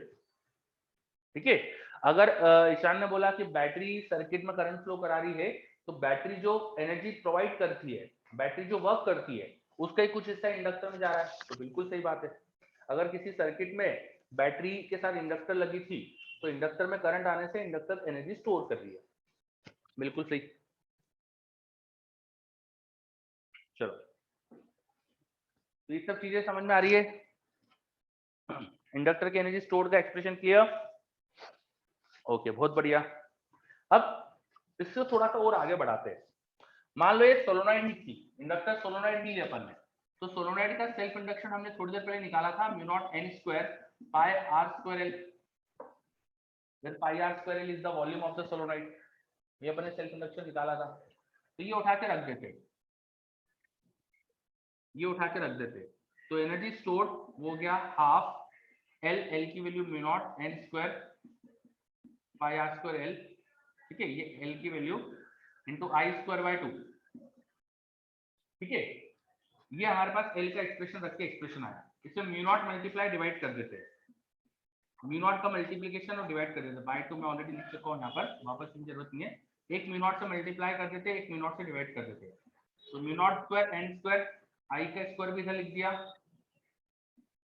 ठीक है, अगर ईशान ने बोला कि बैटरी सर्किट में करंट फ्लो करा रही है, तो बैटरी जो एनर्जी प्रोवाइड करती है, बैटरी जो वर्क करती है, उसका ही कुछ हिस्सा इंडक्टर में जा रहा है, तो बिल्कुल सही बात है। अगर किसी सर्किट में बैटरी के साथ इंडक्टर लगी थी, तो इंडक्टर में करंट आने से इंडक्टर एनर्जी स्टोर कर रही है। बिल्कुल सही। चलो, तो ये सब चीजें समझ में आ रही है। इंडक्टर की एनर्जी स्टोर का एक्सप्रेशन क्लियर? ओके, बहुत बढ़िया। अब इससे थोड़ा सा और आगे बढ़ाते हैं। मान लो ये सोलोनॉइड ही थी, इंडक्टर सोलोनॉइड ही है अपन ने, तो सोलोनॉइड का सेल्फ इंडक्शन हमने थोड़ी देर पहले निकाला था, mu naught N square pi R square L, where pi R square L is the volume of the solenoid. ये अपन ने सेल्फ इंडक्शन निकाला था, तो ये उठा के रख देते, ये उठा के रख देते। तो एनर्जी स्टोर्ड वो गया हाफ एल, एल की value mu naught N square pi R square L, ठीक है, ये एल की value into I square by 2, ठीक है। ये हमारे पास एल का एक्सप्रेशन रख के एक्सप्रेशन आया, इसमें म्यू नॉट मल्टीप्लाई डिवाइड कर देते हैं, म्यू नॉट का मल्टीप्लिकेशन और डिवाइड कर देते हैं, बाय 2 मैं ऑलरेडी लिख चुका हूं यहाँ पर, वापस की जरूरत नहीं है। एक म्यू नॉट से मल्टीप्लाई कर देते हैं, एक म्यू नॉट से डिवाइड कर देते हैं, तो mu naught square N square, I का स्क्वायर भी इधर लिख दिया,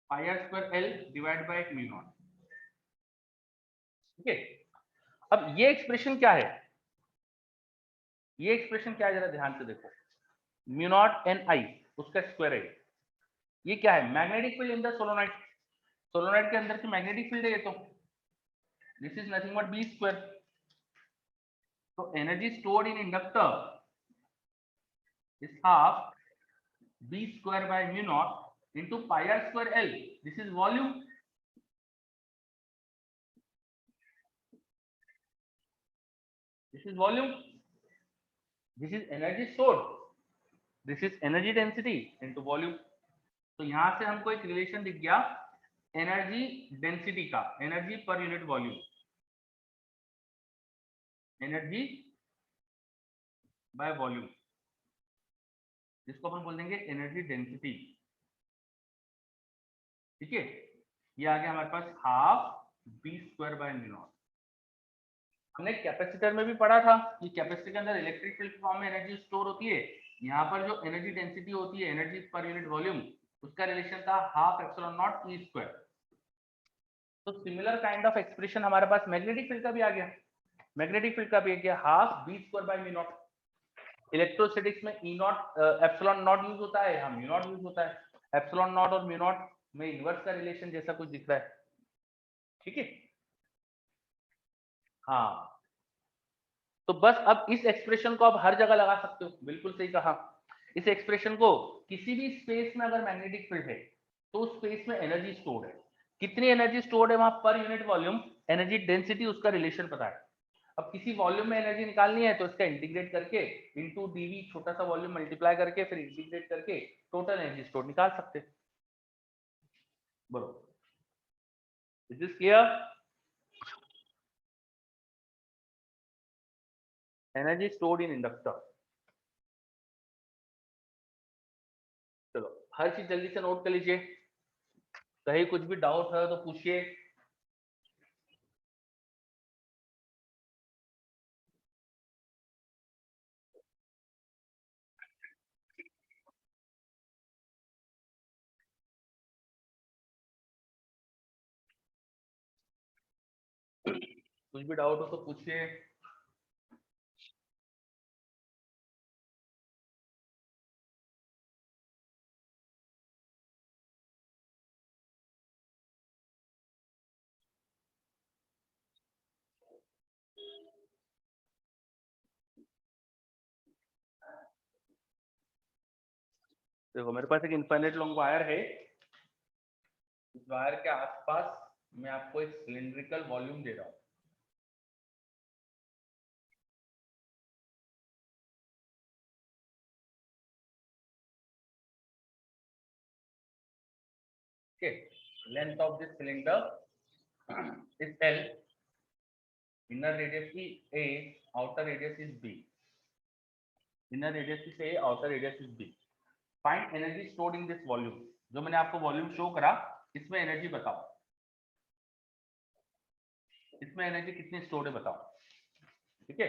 pi R square L divide by mu naught, ठीक है। अब ये एक्सप्रेशन क्या है, ये एक्सप्रेशन क्या है जरा ध्यान से देखो, म्यू नॉट एन आई उसका स्क्वायर है, ये क्या है, magnetic field in the solenoid, solenoid के अंदर की मैग्नेटिक फील्ड है ये, तो this is nothing but B square. तो energy stored in inductor is half B square by mu naught into pi R square L, this is volume, this is volume, this is energy stored, this is energy density into volume। तो यहां से हमको एक रिलेशन दिख गया एनर्जी डेंसिटी का, energy per unit volume, energy by volume, जिसको हम बोल देंगे एनर्जी डेंसिटी, ठीक है। ये आ गया हमारे पास half B square by mu naught. हमने कैपेसिटर में भी पढ़ा था कि कैपेसिटर के अंदर इलेक्ट्रिक फील्ड फॉर्म में एनर्जी स्टोर होती है, यहाँ पर जो एनर्जी डेंसिटी होती है, एनर्जी पर यूनिट वॉल्यूम, उसका रिलेशन था half epsilon not E square. तो सिमिलर काइंड ऑफ एक्सप्रेशन हमारे पास मैग्नेटिक फील्ड का भी आ गया, मैग्नेटिक फील्ड का भी आ गया half B square by mu naught. Electrostatics में E naught epsilon naught use होता है, यहाँ म्यू नॉट यूज होता है, एप्सिलॉन नॉट और म्यू नॉट में इनवर्स का रिलेशन जैसा कुछ दिख रहा है, ठीक है। हाँ, तो बस अब इस एक्सप्रेशन को आप हर जगह लगा सकते हो, बिल्कुल सही कहा। इस एक्सप्रेशन को किसी भी स्पेस में अगर मैग्नेटिक फील्ड है तो उस स्पेस में एनर्जी स्टोर्ड है, कितनी एनर्जी स्टोर्ड है वहां per unit volume, energy density, उसका रिलेशन पता है। अब किसी वॉल्यूम में एनर्जी निकालनी है तो इसका इंटीग्रेट करके इनटू डीवी, छोटा सा वॉल्यूम मल्टीप्लाई करके फिर इंटीग्रेट करके टोटल एनर्जी स्टोर निकाल सकते हैं। बरोबर, is this clear? Energy stored in inductor. चलो, हर चीज जल्दी से नोट कर लीजिए, कहीं कुछ भी डाउट है तो पूछिए। कुछ भी डाउट हो तो पूछिए। देखो मेरे पास एक इनफाइनाइट लॉन्ग वायर है, इस वायर के आसपास मैं आपको एक सिलिंड्रिकल वॉल्यूम दे रहा हूँ, ठीक है। Length of this cylinder is L, inner radius is a, outer radius is b, inner radius is a, outer radius is b। Find energy stored in this volume, जो मैंने आपको वॉल्यूम शो करा इसमें एनर्जी बताओ, इसमें एनर्जी कितनी स्टोर्ड है बताओ, ठीक है।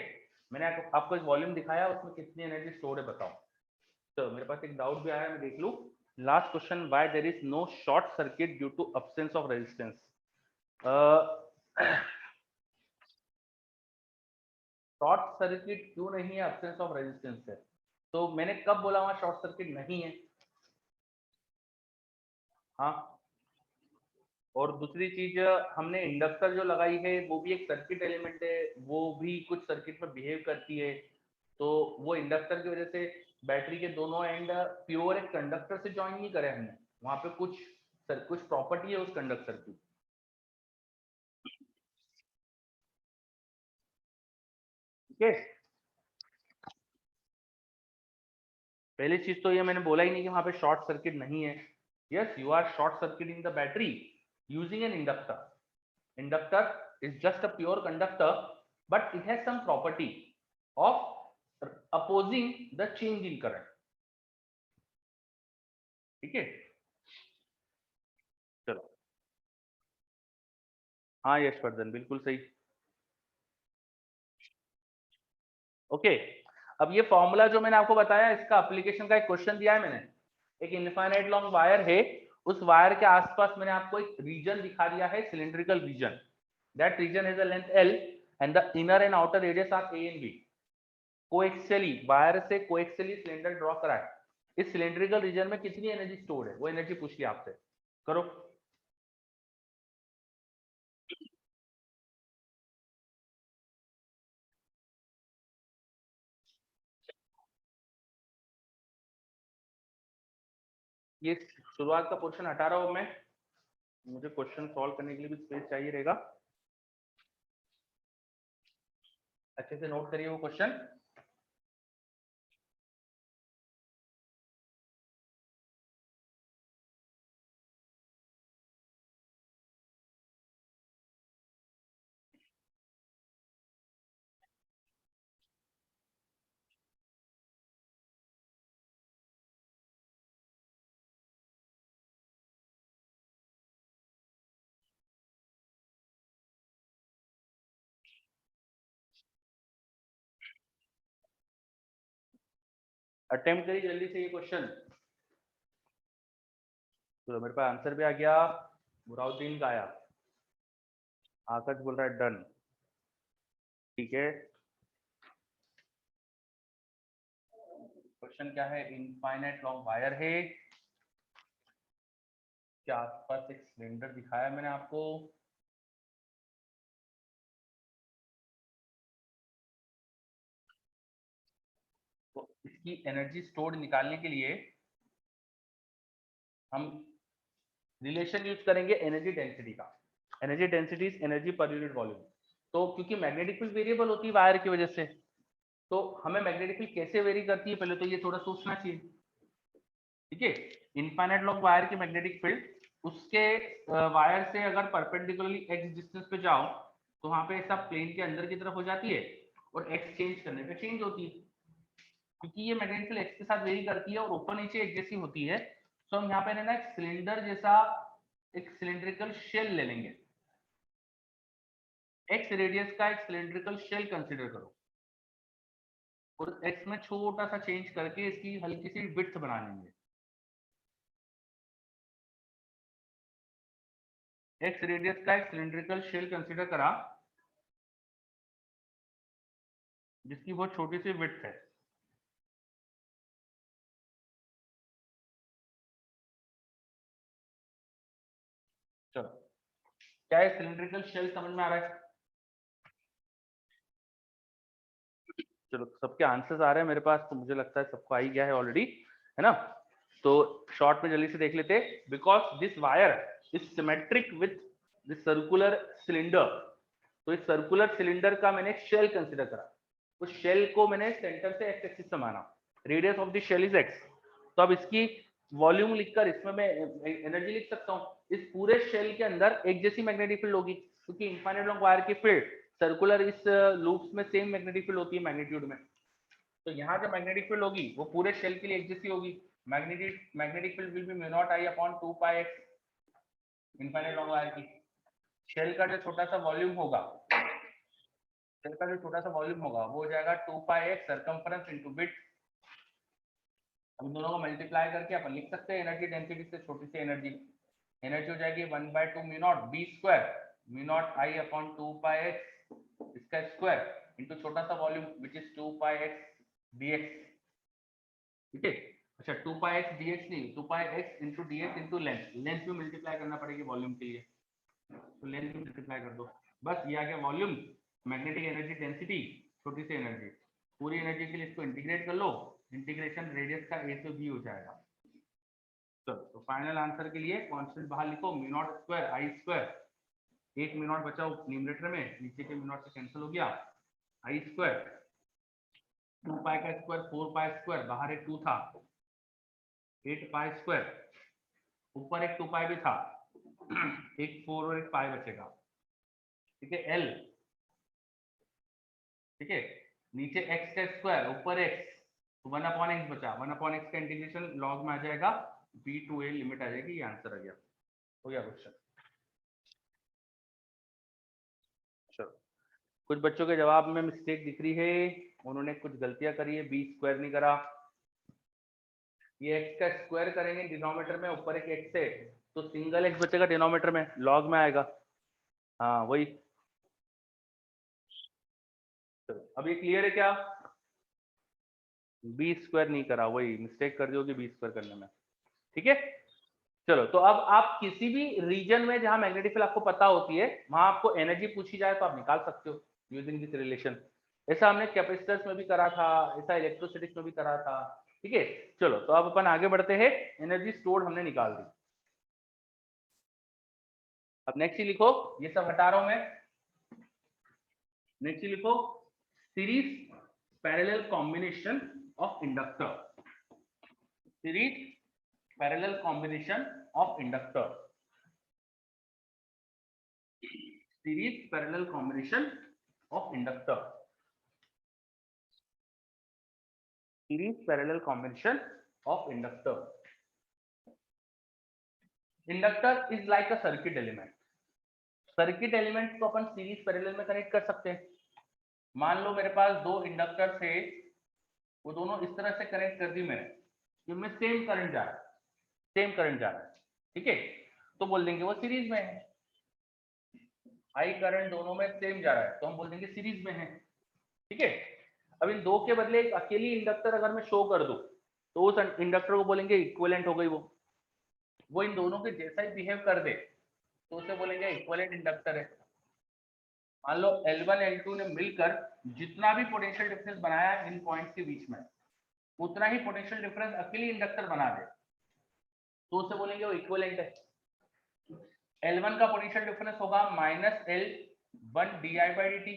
मैंने आपको एक वॉल्यूम दिखाया, उसमें कितनी एनर्जी स्टोर्ड है बताओ। तो मेरे पास एक डाउट भी आया, मैं देख लूं। Last question, why there is no short circuit due to absence of resistance. Short circuit क्यों नहीं है एब्सेंस ऑफ रेजिस्टेंस से? तो मैंने कब बोला वहां शॉर्ट सर्किट नहीं है? हाँ, और दूसरी चीज, हमने इंडक्टर जो लगाई है वो भी एक सर्किट एलिमेंट है, वो भी कुछ सर्किट में बिहेव करती है। तो वो इंडक्टर की वजह से बैटरी के दोनों एंड प्योर एक कंडक्टर से ज्वाइन नहीं करे हमने, वहां पे कुछ प्रॉपर्टी है उस कंडक्टर की। ठीक है, पहली चीज तो ये मैंने बोला ही नहीं कि वहां पे शॉर्ट सर्किट नहीं है। Yes, you are short circuiting the battery using an inductor. Inductor is just a pure conductor, but it has some property of opposing the change in current. ठीक है, चलो। हाँ यशवर्धन, बिल्कुल सही। ओके, अब ये फॉर्मूला जो मैंने आपको बताया, इसका एप्लीकेशन का एक क्वेश्चन दिया है मैंने। एक इनफाइनाइट लॉन्ग वायर है, उस वायर के आसपास मैंने आपको एक रीजन दिखा दिया है, cylindrical region. That region has a length L and the inner and outer radius are A and B। Coaxially wire से कोएक्सियली सिलेंडर ड्रॉ करा है। इस सिलिंड्रिकल रीजन में कितनी एनर्जी स्टोर्ड है, वो एनर्जी पूछ लिया आपसे। करो। ये शुरुआत का पोर्शन हटा रहा हूं मैं, मुझे क्वेश्चन सॉल्व करने के लिए भी स्पेस चाहिए रहेगा। अच्छे से नोट करिए वो क्वेश्चन। अटेम्प्ट करिए जल्दी से ये क्वेश्चन। तो मेरे पास आंसर भी आ गया, बुराउद्दीन का आया, आकाश बोल रहा है डन। ठीक है, क्वेश्चन क्या है? इनफाइनाइट लॉन्ग वायर है के आसपास एक सिलेंडर दिखाया मैंने आपको। तो इसकी एनर्जी स्टोर्ड निकालने के लिए हम रिलेशन यूज करेंगे एनर्जी डेंसिटी का। Energy density is energy per unit volume. तो क्योंकि मैग्नेटिक फील्ड वेरिएबल होती है वायर की वजह से, तो हमें मैग्नेटिक फील्ड कैसे वेरी करती है पहले तो ये थोड़ा सोचना चाहिए। ठीक है, इनफाइनाइट लॉन्ग वायर की मैग्नेटिक फील्ड, उसके वायर से अगर परपेंडिकुलरली एक्स डिस्टेंस पे जाओ तो वहां पे ऐसा प्लेन के अंदर की तरफ हो जाती है, और एक्स चेंज करने पे चेंज होती है। क्योंकि ये मैग्नेटिक फील्ड एक्स के साथ वेरी करती है और ऊपर नीचे एक जैसी होती है, तो हम यहाँ पे ना एक सिलेंडर जैसा एक सिलेंड्रिकल शेल ले लेंगे। एक्स रेडियस का एक सिलेंड्रिकल शेल कंसीडर करो, और एक्स में छोटा सा चेंज करके इसकी हल्की सी विड्थ बना लेंगे। एक्स रेडियस का एक सिलेंड्रिकल शेल कंसीडर करा, जिसकी बहुत छोटी सी विड्थ है। चलो, क्या ये सिलिंड्रिकल शेल समझ में आ रहा है? चलो, सबके आंसर्स आ रहे हैं मेरे पास, तो मुझे लगता है सबको आ ही गया है ऑलरेडी, है ना? तो शॉर्ट में जल्दी से देख लेते, because this wire is symmetric with this circular cylinder. तो इस सर्कुलर सिलेंडर का मैंने शेल कंसिडर करा, उस शेल को मैंने सेंटर से एक्स एक्सिस से माना, radius of the shell is X. तो अब इसकी वॉल्यूम लिखकर इसमें मैं एनर्जी लिख सकता हूँ। इस पूरे शेल के अंदर एक जैसी मैग्नेटिक फील्ड होगी, क्योंकि इनफाइनाइट लॉन्ग वायर की फील्ड सर्कुलर इस लूप्स में सेम मैग्नेटिक फील्ड होती है मैग्नीट्यूड में। तो यहाँ जो मैग्नेटिक फील्ड होगी वो पूरे शेल के लिए एक जैसी होगी। Magnetic field will be mu not I upon 2 pi x, infinite long wire की। शेल का जो छोटा सा वॉल्यूम होगा, शेल का जो छोटा सा वॉल्यूम होगा वो हो जाएगा 2 pi x circumference into width. हम दोनों को मल्टीप्लाई करके अपन लिख सकते हैं एनर्जी डेंसिटी से छोटी सी एनर्जी। एनर्जी हो जाएगी 1/2 mu not be square mu not I upon 2 pi x इसका स्क्वायर इंटू छोटा सा volume which is 2 pi x dx, ठीक है। अच्छा 2 पाई एक्स dx नहीं, 2 pi x into dx into length, length भी मल्टीप्लाई करना पड़ेगी वॉल्यूम के लिए, तो लेंथ भी मल्टीप्लाई कर दो, बस ये आ गया वॉल्यूम, मैग्नेटिक एनर्जी डेंसिटी, छोटी सी एनर्जी, पूरी एनर्जी के लिए इसको इंटीग्रेट कर लो, इंटीग्रेशन रेडियस का a से b हो जाएगा। तो फाइनल आंसर के लिए कांस्टेंट बाहर लिखो, म्यू नॉट स्क्वायर आई स्क्वायर, एक म्यू नॉट बचा न्यूमरेटर में, नीचे के म्यू नॉट से कैंसिल हो गया, आई स्क्वायर 2 पाई का स्क्वायर 4 पाई स्क्वायर, बाहर एक 2 था, 8 पाई स्क्वायर, ऊपर एक 2 पाई भी था, एक 4 और एक पाई बचेगा, ठीक है एल, ठीक है, नीचे x का स्क्वायर ऊपर x, तो 1 अपॉन x बचा, 1 अपॉन x का इंटीग्रेशन लॉग में आ जाएगा, b टू a लिमिट आ जाएगी, ये आंसर आ गया, हो गया क्वेश्चन। चलो कुछ बच्चों के जवाब में मिस्टेक दिख रही है, उन्होंने कुछ गलतियां करी है, b स्क्वायर नहीं करा, ये x का स्क्वायर करेंगे डिनोमिनेटर में, ऊपर एक x है तो सिंगल x बचेगा डिनोमिनेटर में, लॉग में आएगा, हाँ वही। चलो अब ये क्लियर है क्या, बी स्क्वायर नहीं करा, वही मिस्टेक कर दी होगी बी स्क्वायर करने में, ठीक है। चलो तो अब आप किसी भी रीजन में जहां मैग्नेटिक फील्ड आपको पता होती है, वहां आपको एनर्जी पूछी जाए तो आप निकाल सकते हो यूजिंग दिस रिलेशन, ऐसा हमने कैपेसिटर्स में भी करा था, ऐसा इलेक्ट्रोस्टैटिक्स में भी करा था, ठीक है। चलो तो अब अपन आगे बढ़ते हैं, एनर्जी स्टोर्ड हमने निकाल दी, अब नेक्स्ट लिखो, ये सब हटा रहा हूं मैं, नेक्स्ट लिखो series parallel combination of inductor, series parallel combination of inductor, series parallel combination of inductor, series parallel combination of inductor, inductor is like a circuit element, circuit element को अपन सीरीज पैरेलल में कनेक्ट कर सकते हैं, मान लो मेरे पास दो इंडक्टर थे, वो दोनों इस तरह से कनेक्ट कर दी मैंने, इनमें सेम करंट जा रहा है, सेम करंट जा रहा है, ठीक है, तो बोल देंगे वो सीरीज में है, आई करंट दोनों में सेम जा रहा है तो हम बोल देंगे सीरीज में है, ठीक है। अब इन दो के बदले एक अकेली इंडक्टर अगर मैं शो कर दूं तो उस इंडक्टर को बोलेंगे इक्विवेलेंट हो गई, वो इन दोनों के जैसा ही बिहेव कर दे तो उसे बोलेंगे इक्विवेलेंट इंडक्टर है। मान लो L1 L2 ने मिलकर जितना भी पोटेंशियल डिफरेंस बनाया इन पॉइंट्स के बीच में, उतना ही पोटेंशियल डिफरेंस अकेली इंडक्टर बना दे तो उसे बोलेंगे वो इक्विवेलेंट है। L1 का पोटेंशियल डिफरेंस होगा -L1 di/dt,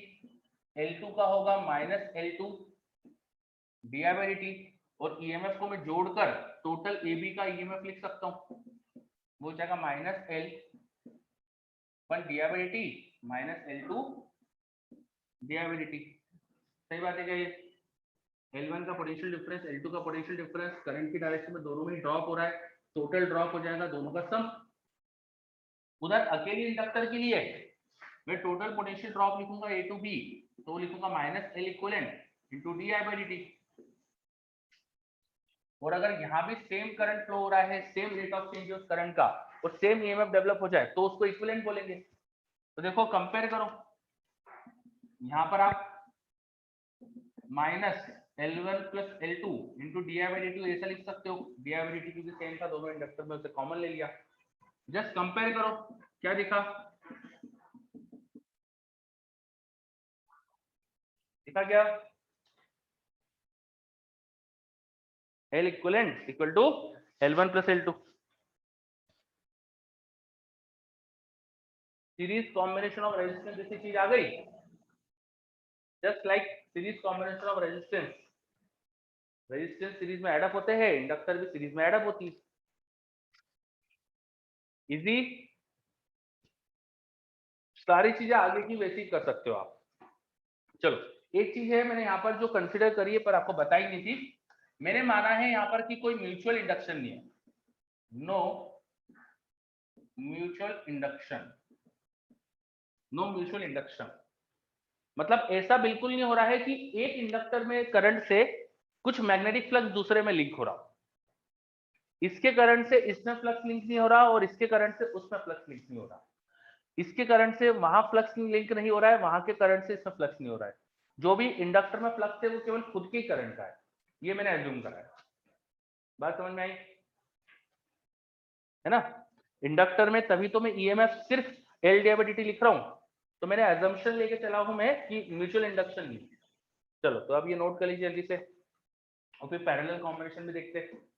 L2 का होगा -L2 di/dt, और ईएमएफ को मैं जोड़कर टोटल AB का ईएमएफ लिख सकता हूं, वो जाएगा -L1 di/dt -L2 di/dt, सही बात है क्या ये, L1 का पोटेंशियल डिफरेंस L2 का पोटेंशियल डिफरेंस करंट की डायरेक्शन में दोनों में ड्रॉप हो रहा है, टोटल ड्रॉप हो जाएगा दोनों का सम। उधर अकेली इंडक्टर के लिए मैं टोटल पोटेंशियल ड्रॉप लिखूंगा A टू B, तो लिखूंगा -L इक्विवेलेंट इनटू di/dt, और अगर यहाँ भी सेम करंट फ्लो हो रहा है, सेम रेट ऑफ चेंज उस करंट का और सेम ईएमएफ डेवलप हो जाए तो उसको इक्विवेलेंट बोलेंगे। तो देखो कंपेयर करो, यहाँ पर आप -L1 + L2 इनटू di/dt ऐसा लिख सकते हो, di/dt क्योंकि सेम था दोनों इंडक्टर में, उसे कॉमन ले लिया, जस्ट कंपेयर करो क्या दिखा, दिखा क्या, L equivalent equal to L1 + L2, series combination of resistance जैसी चीज आ गई, just like series combination of resistance, resistance series में एडअप होते हैं, इंडक्टर भी सीरीज में एडअप होती है, इजी, सारी चीजें आगे की वैसी कर सकते हो आप। चलो एक चीज है मैंने यहाँ पर जो कंसिडर करी है पर आपको बताई नहीं थी, मैंने माना है यहाँ पर कि कोई म्यूचुअल इंडक्शन नहीं है, no mutual induction, no mutual induction, मतलब ऐसा बिल्कुल नहीं हो रहा है कि एक इंडक्टर में करंट से कुछ मैग्नेटिक फ्लक्स दूसरे में लिंक हो रहा, इसके करंट से इसमें फ्लक्स लिंक नहीं हो रहा और इसके करंट से उसमें फ्लक्स लिंक नहीं हो रहा, इसके करंट से वहां फ्लक्स लिंक नहीं हो रहा है, वहां के करंट से इसमें फ्लक्स नहीं हो रहा है। जो भी इंडक्टर में फ्लक्स है वो केवल खुद के ही करंट का है, ये मैंने एज्यूम करा है। बात समझ में आई है ना? इंडक्टर में तभी तो मैं ईएमएफ सिर्फ L D by D T लिख रहा हूं, तो मैंने एजम्पशन लेके चला हूं मैं कि म्यूचुअल इंडक्शन नहीं। चलो तो अब ये नोट कर लीजिए जल्दी से, और फिर पैरेलल कॉम्बिनेशन भी देखते हैं।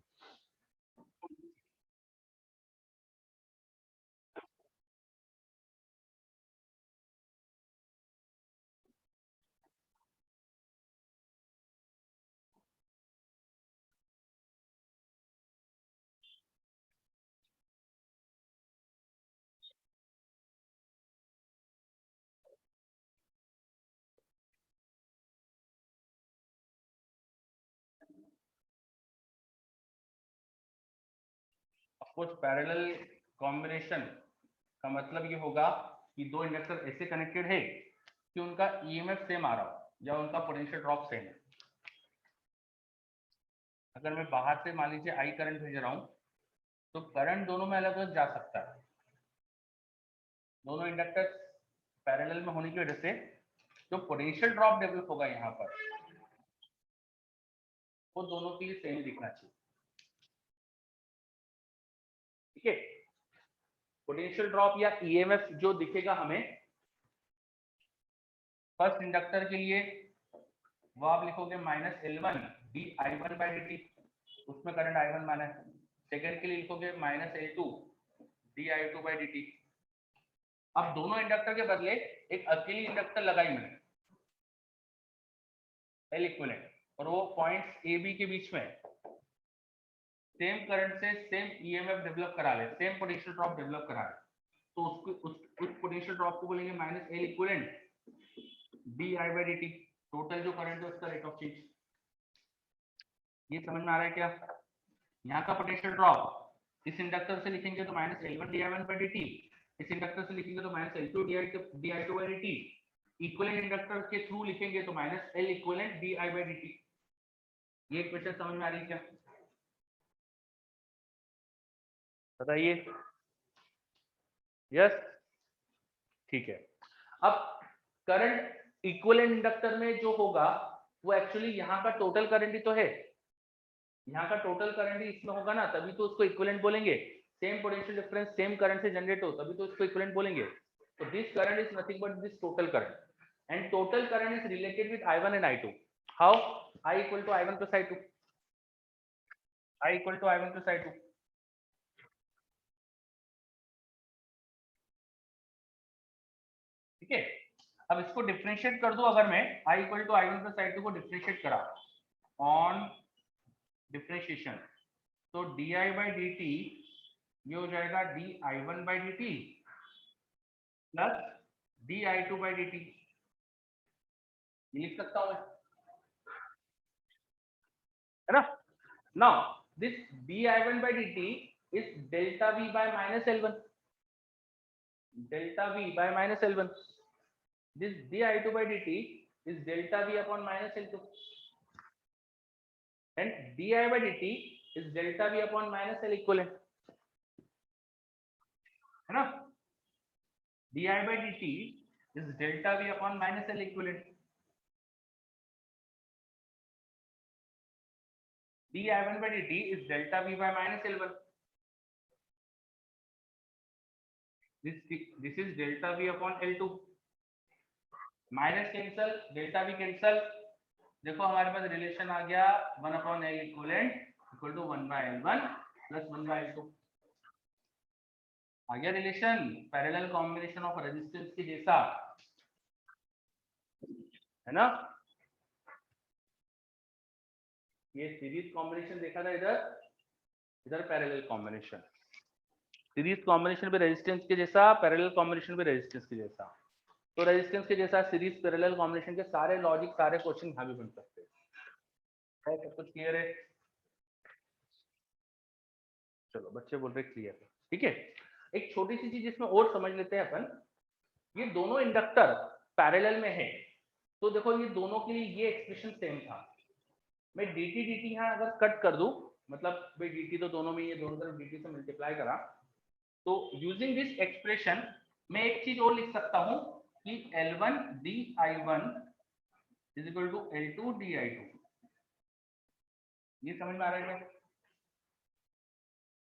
ऑफकोर्स पैरेलल कॉम्बिनेशन का मतलब ये होगा कि दो इंडक्टर ऐसे कनेक्टेड है कि उनका ईएमएफ सेम आ रहा हो या उनका पोटेंशियल ड्रॉप सेम है। अगर मैं बाहर से मान लीजिए आई करंट भेज रहा हूं, तो करंट दोनों में अलग अलग जा सकता है। दोनों इंडक्टर पैरेलल में होने की वजह से जो पोटेंशियल ड्रॉप डेवलप होगा यहाँ पर, वो दोनों के लिए सेम दिखना चाहिए। ठीक है, पोटेंशियल ड्रॉप या ईएमएफ जो दिखेगा हमें फर्स्ट इंडक्टर के लिए, वो आप लिखोगे -L1 di1/dt, उसमें करंट i1 माना है। सेकंड के लिए लिखोगे -L2 di2/dt। अब दोनों इंडक्टर के बदले एक अकेली इंडक्टर लगाई मैंने L इक्विवेलेंट, और वो पॉइंट्स ए बी के बीच में सेम करंट से सेम ईएमएफ डेवलप करा ले, सेम पोटेंशियल ड्रॉप डेवलप करा ले, तो उसको उस पोटेंशियल ड्रॉप को बोलेंगे -L इक्विवेलेंट di/dt, टोटल जो करंट है उसका रेट ऑफ चेंज। ये समझ में आ रहा है क्या? यहाँ का पोटेंशियल ड्रॉप इस इंडक्टर से लिखेंगे तो -L1 di1/dt, इस इंडक्टर से लिखेंगे तो -L2 di2/dt, इक्विवेलेंट इंडक्टर के थ्रू लिखेंगे तो -L इक्विवेलेंट di/dt। ये इक्वेशन समझ में आ रही है क्या? बताइए। यस, ठीक है। अब करंट इक्विवेलेंट इंडक्टर में जो होगा वो एक्चुअली यहाँ का टोटल करंट ही तो है, यहाँ का टोटल करंट ही इसमें होगा ना, तभी तो उसको इक्विवेलेंट बोलेंगे। Same potential difference same current से जनरेट हो तभी तो उसको इक्विवेलेंट बोलेंगे। तो this current is nothing but this total current, and total current is related with I1 and I2। How? I equal to I1 plus I2, I equal to I1 plus I2। ठीक है, अब इसको डिफरेंशिएट कर दो, अगर मैं I equal to I1 plus I2 को डिफरेंशिएट करा ऑन डिफरेंशिएशन, तो di/dt ये हो जाएगा di1/dt प्लस di2/dt, ये लिख सकता हूं है ना? Now this di1/dt is delta v by -L1, delta v by -L1, this di2/dt is delta v upon -L2, and di/dt is delta v upon -L equivalent, है ना? di/dt is delta v upon -L equivalent, di1/dt is delta v by -L1, this is delta v upon L2, minus cancel, delta भी कैंसल, देखो हमारे पास रिलेशन आ गया 1/L equivalent equal to 1/L1 plus 1/L2, आ गया relation parallel combination of resistance के जैसा, है ना? ये सीरीज कॉम्बिनेशन देखा था इधर, इधर पैरेलल कॉम्बिनेशन, सीरीज कॉम्बिनेशन भी रेजिस्टेंस के जैसा, पैरेलल कॉम्बिनेशन भी रेजिस्टेंस के जैसा। तो रेजिस्टेंस के जैसा सीरीज पैरेलल कॉम्बिनेशन के सारे लॉजिक, सारे क्वेश्चन यहाँ भी बन सकते हैं। सब कुछ क्लियर है? चलो बच्चे बोल रहे क्लियर है, ठीक है। एक छोटी सी चीज इसमें और समझ लेते हैं अपन, ये दोनों इंडक्टर पैरेलल में है, तो देखो ये दोनों के लिए ये एक्सप्रेशन सेम था। मैं dt dt यहाँ अगर कट कर दूं, मतलब भाई dt तो दोनों में, ये दोनों तरफ dt से मल्टीप्लाई करा, तो यूजिंग दिस एक्सप्रेशन मैं एक चीज और लिख सकता हूं कि L1 di1 is equal to L2 di2। ये समझ में आ रहा है?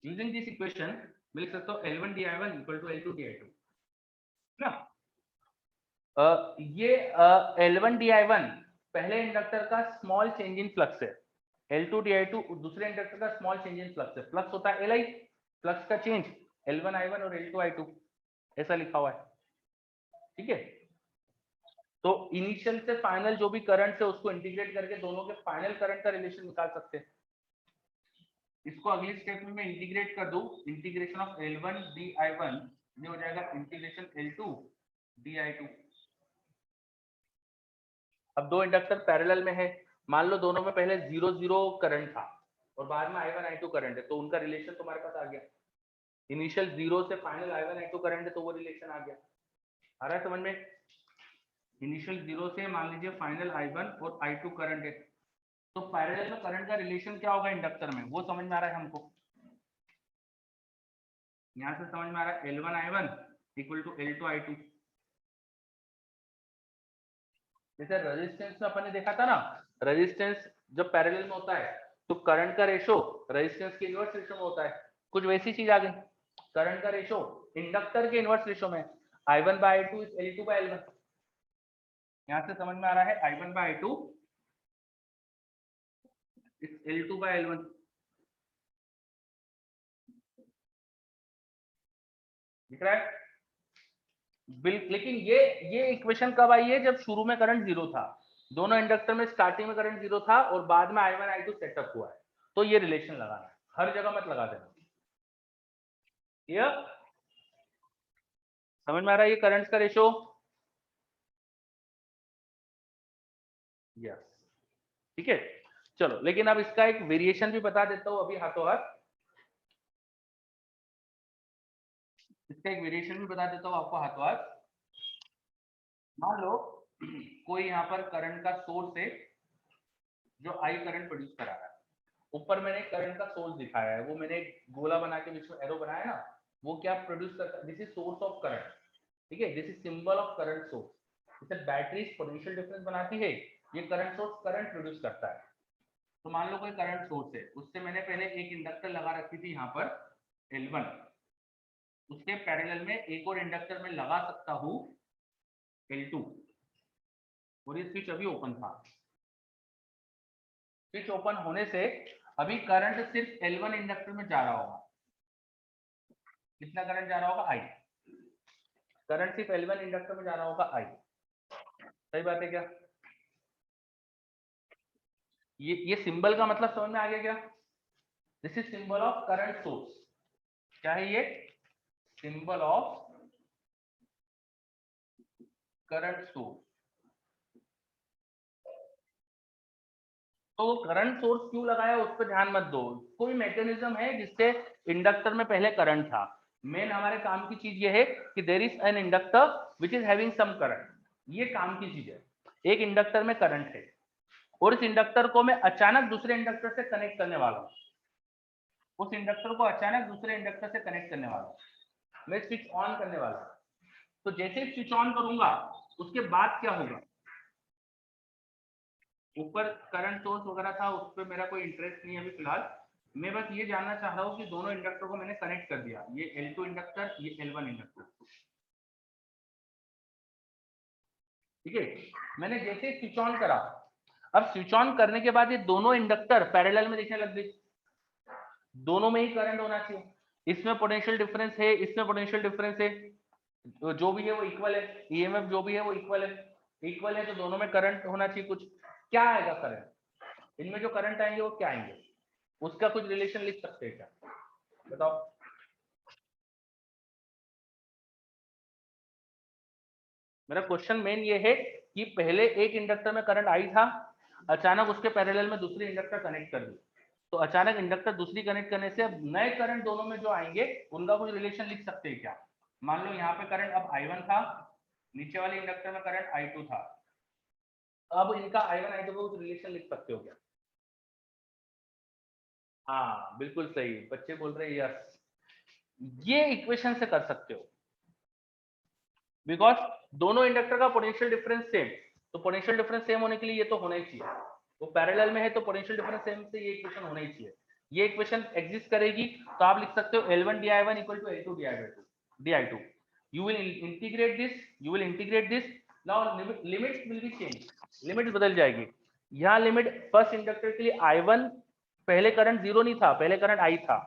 यूजिंग दिस इक्वेशन मैं लिख सकता हूं L1 di1 equal to L2 di2 ना। ये L1 di1 पहले इंडक्टर का स्मॉल चेंज इन फ्लक्स है, L2 di2 दूसरे इंडक्टर का स्मॉल चेंज इन फ्लक्स है। फ्लक्स होता है Li, फ्लक्स का चेंज L1 i1 और L2 i2 ऐसा लिखा हुआ है। ठीक है, तो इनिशियल से फाइनल जो भी करंट है उसको इंटीग्रेट करके दोनों के फाइनल करंट का रिलेशन निकाल सकते हैं। इसको अगली स्टेप में मैं इंटीग्रेट कर दूं, इंटीग्रेशन ऑफ L1 di1 ये हो जाएगा इंटीग्रेशन L2 di2। अब दो इंडक्टर पैरेलल में है, मान लो दोनों में पहले 0 करंट था और बाद में i1 i2 करंट है, तो उनका रिलेशन तुम्हारे पास आ गया। इनिशियल 0 से फाइनल i1 i2 करंट है तो वो रिलेशन आ गया। आ रहा है समझ में? इनिशियल 0 से मान लीजिए फाइनल i1 और i2 करंट है, तो पैरेलल में करंट का रिलेशन क्या होगा इंडक्टर में, वो समझ में आ रहा है हमको। यहां से समझ में आ रहा है L1 i1 equal to L2 i2। जैसे रेजिस्टेंस में अपन ने देखा था ना, रेजिस्टेंस जब पैरेलल में होता है तो करंट का रेशो रेजिस्टेंस के इनवर्स रेशो में होता है। कुछ वैसी चीज आ गई, करंट का रेशो इंडक्टर के इनवर्स रेशो में i1 by i2 is L2 by L1। यहां से समझ में आ रहा है i1 by i2 is L2 by L1। दिख रहा है? लेकिन ये इक्वेशन कब आई है? जब शुरू में करंट जीरो था, दोनों इंडक्टर में स्टार्टिंग में करंट जीरो था और बाद में i1 i2 सेटअप हुआ है, तो ये रिलेशन लगाना है, हर जगह मत लगा देना। ये समझ में आ रहा है? ये करंट्स का रेशो, यस ठीक है। चलो, लेकिन अब इसका एक वेरिएशन भी बता देता हूं अभी हाथों हाथ। इसका एक वेरिएशन भी बता देता हूं आपको हाथों हाथ। मान लो कोई यहाँ पर करंट का सोर्स है जो आई करंट प्रोड्यूस करा रहा है, ऊपर मैंने करंट का सोर्स दिखाया है, वो मैंने एक गोला बना के बीच में एरो बनाया ना, वो क्या प्रोड्यूस करता है? This is source of current. ठीक है, this is symbol of current source. जैसे बैटरी पोटेंशियल डिफरेंस बनाती है, ये करंट सोर्स करंट प्रोड्यूस करता है। तो मान लो कोई करंट सोर्स है, उससे मैंने पहले एक इंडक्टर लगा रखी थी यहाँ पर L1, उसके पैरेलल में एक और इंडक्टर में लगा सकता हूँ L2, और ये स्विच अभी ओपन था। स्विच ओपन होने से अभी करंट सिर्फ L1 इंडक्टर में जा रहा होगा। कितना करंट जा रहा होगा? I। करंट सिर्फ L1 इंडक्टर में जा रहा होगा I। सही बात है क्या? ये सिंबल का मतलब समझ में आ गया क्या? This is symbol of current source. क्या है ये? Symbol of current source. तो करंट सोर्स क्यों लगाया उस पर ध्यान मत दो, कोई मैकेनिज्म है जिससे इंडक्टर में पहले करंट था। मेन हमारे काम की चीज ये है कि there is an inductor which is having some current. ये काम की चीज है, एक इंडक्टर में करंट है और इस इंडक्टर को मैं अचानक दूसरे इंडक्टर से कनेक्ट करने वाला हूँ, उस इंडक्टर को अचानक दूसरे इंडक्टर से कनेक्ट करने वाला हूँ, मैं स्विच ऑन करने वाला हूँ। तो जैसे ही स्विच ऑन करूंगा उसके बाद क्या होगा? ऊपर करंट सोर्स वगैरह था, उस पर मेरा कोई इंटरेस्ट नहीं है अभी फिलहाल। मैं बस ये जानना चाह रहा हूँ कि दोनों इंडक्टर को मैंने कनेक्ट कर दिया, ये L2 इंडक्टर, ये L1 इंडक्टर। ठीक है, मैंने जैसे स्विच ऑन करा, अब स्विच ऑन करने के बाद ये दोनों इंडक्टर पैरेलल में दिखने लग गए, दोनों में ही करंट होना चाहिए। इसमें पोटेंशियल डिफरेंस है, इसमें पोटेंशियल डिफरेंस है, जो भी है वो इक्वल है, ईएमएफ जो भी है वो इक्वल है। इक्वल है तो दोनों में करंट होना चाहिए। कुछ क्या आएगा करंट? इनमें जो करंट आएंगे वो क्या आएंगे? उसका कुछ रिलेशन लिख सकते हैं क्या? बताओ। मेरा क्वेश्चन मेन ये है कि पहले एक इंडक्टर में करंट आई था, अचानक उसके पैरेलल में दूसरी इंडक्टर कनेक्ट कर दी, तो अचानक इंडक्टर दूसरी कनेक्ट करने से अब नए करंट दोनों में जो आएंगे उनका कुछ रिलेशन लिख सकते हैं क्या? मान लो यहाँ पे करंट अब I1 था, नीचे वाले इंडक्टर में करंट I2 था, अब इनका I1 I2 का कुछ रिलेशन लिख सकते हो क्या? हाँ बिल्कुल सही, बच्चे बोल रहे हैं यस, ये इक्वेशन से कर सकते हो। बिकॉज दोनों इंडक्टर का पोटेंशियल डिफरेंस सेम, तो पोटेंशियल डिफरेंस सेम होने के लिए ये तो होना ही चाहिए, वो पैरेलल में है तो पोटेंशियल डिफरेंस सेम से ये इक्वेशन होना ही चाहिए। ये इक्वेशन एग्जिस्ट करेगी तो आप लिख सकते हो L1 di1 equal to L2 di2। You will integrate this now, limits will be change, limit बदल जाएगी। यहाँ लिमिट फर्स्ट इंडक्टर के लिए I1, पहले करंट 0 नहीं था, पहले करंट I था,